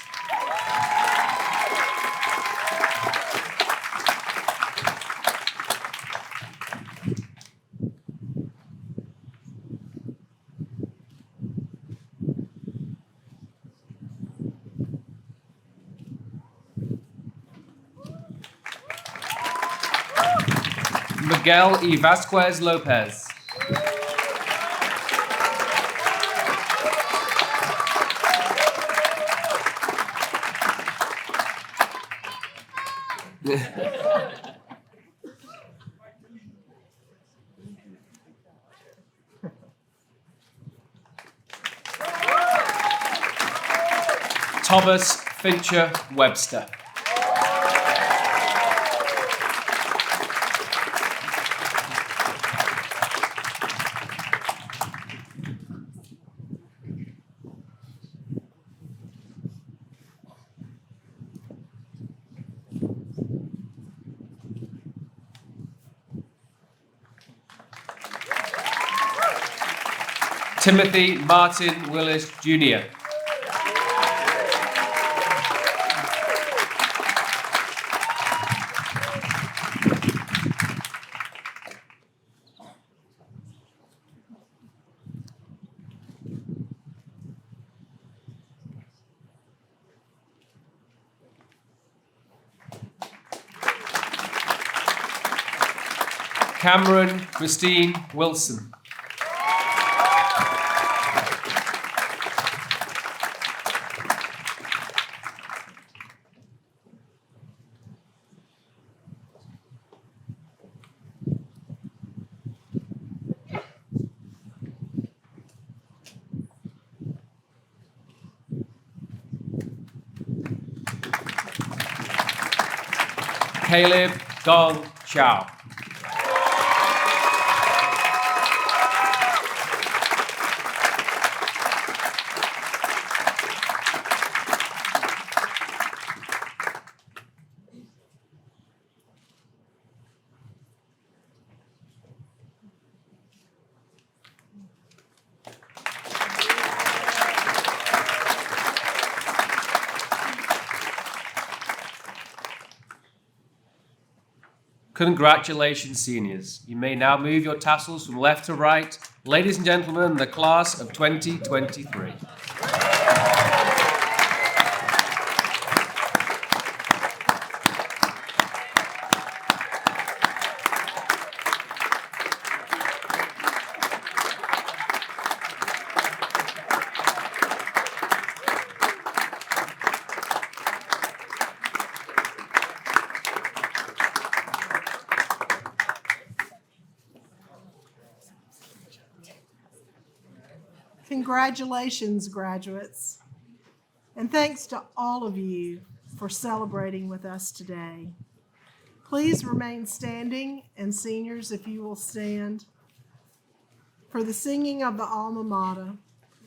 Miguel E. Vasquez Lopez. Thomas Fincher Webster. Timothy Martin Willis Jr. Cameron Christine Wilson. Caleb Gong Chow. Congratulations, seniors. You may now move your tassels from left to right. Ladies and gentlemen, the class of 2023. Congratulations, graduates. And thanks to all of you for celebrating with us today. Please remain standing, and seniors, if you will stand, for the singing of the Alma Mater,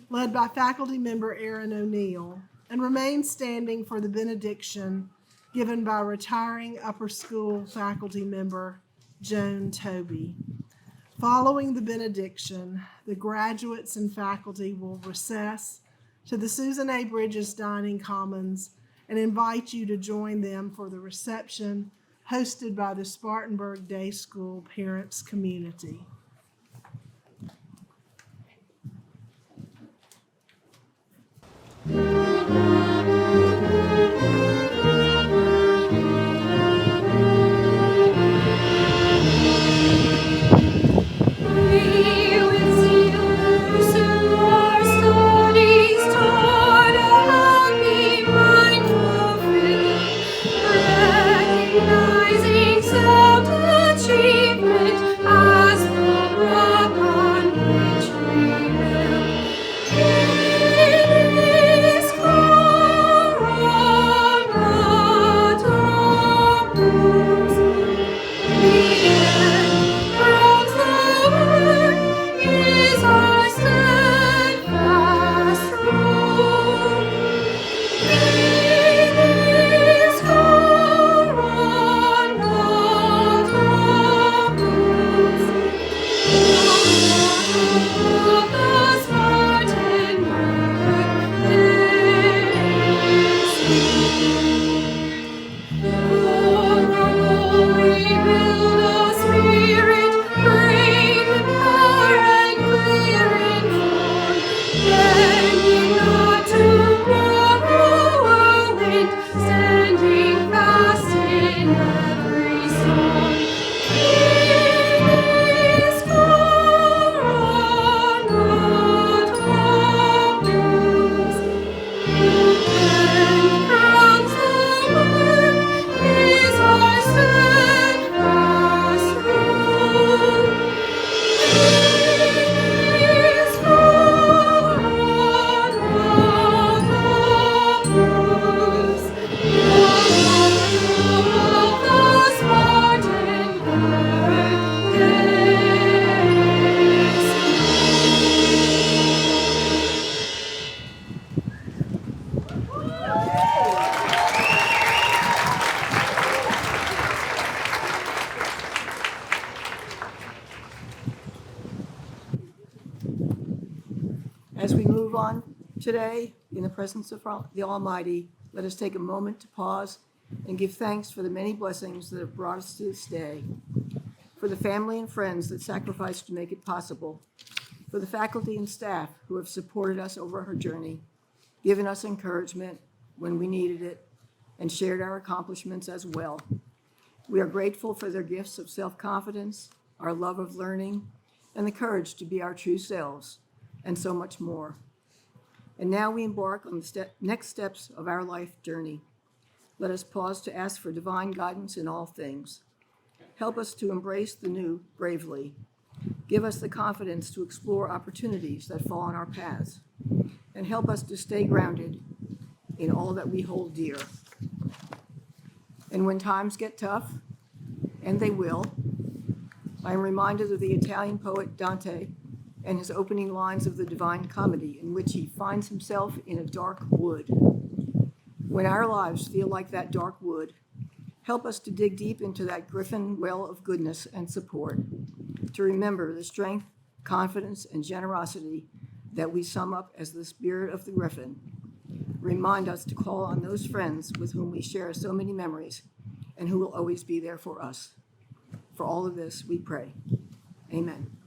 led by faculty member Aaron O'Neill, and remain standing for the benediction given by retiring upper school faculty member Joan Toby. Following the benediction, the graduates and faculty will recess to the Susan A. Bridges Dining Commons and invite you to join them for the reception hosted by the Spartanburg Day School parents community. As the rock on which we live. move on today in the presence of the Almighty, let us take a moment to pause and give thanks for the many blessings that have brought us to this day, for the family and friends that sacrificed to make it possible, for the faculty and staff who have supported us over our journey, given us encouragement when we needed it, and shared our accomplishments as well. We are grateful for their gifts of self-confidence, our love of learning, and the courage to be our true selves, and so much more. And now we embark on the next steps of our life journey. Let us pause to ask for divine guidance in all things. Help us to embrace the new bravely. Give us the confidence to explore opportunities that fall on our paths, and help us to stay grounded in all that we hold dear. And when times get tough, and they will, I am reminded of the Italian poet Dante and his opening lines of the Divine Comedy, in which he finds himself in a dark wood. When our lives feel like that dark wood, help us to dig deep into that griffin well of goodness and support, to remember the strength, confidence, and generosity that we sum up as the spirit of the griffin. Remind us to call on those friends with whom we share so many memories and who will always be there for us. For all of this, we pray. Amen.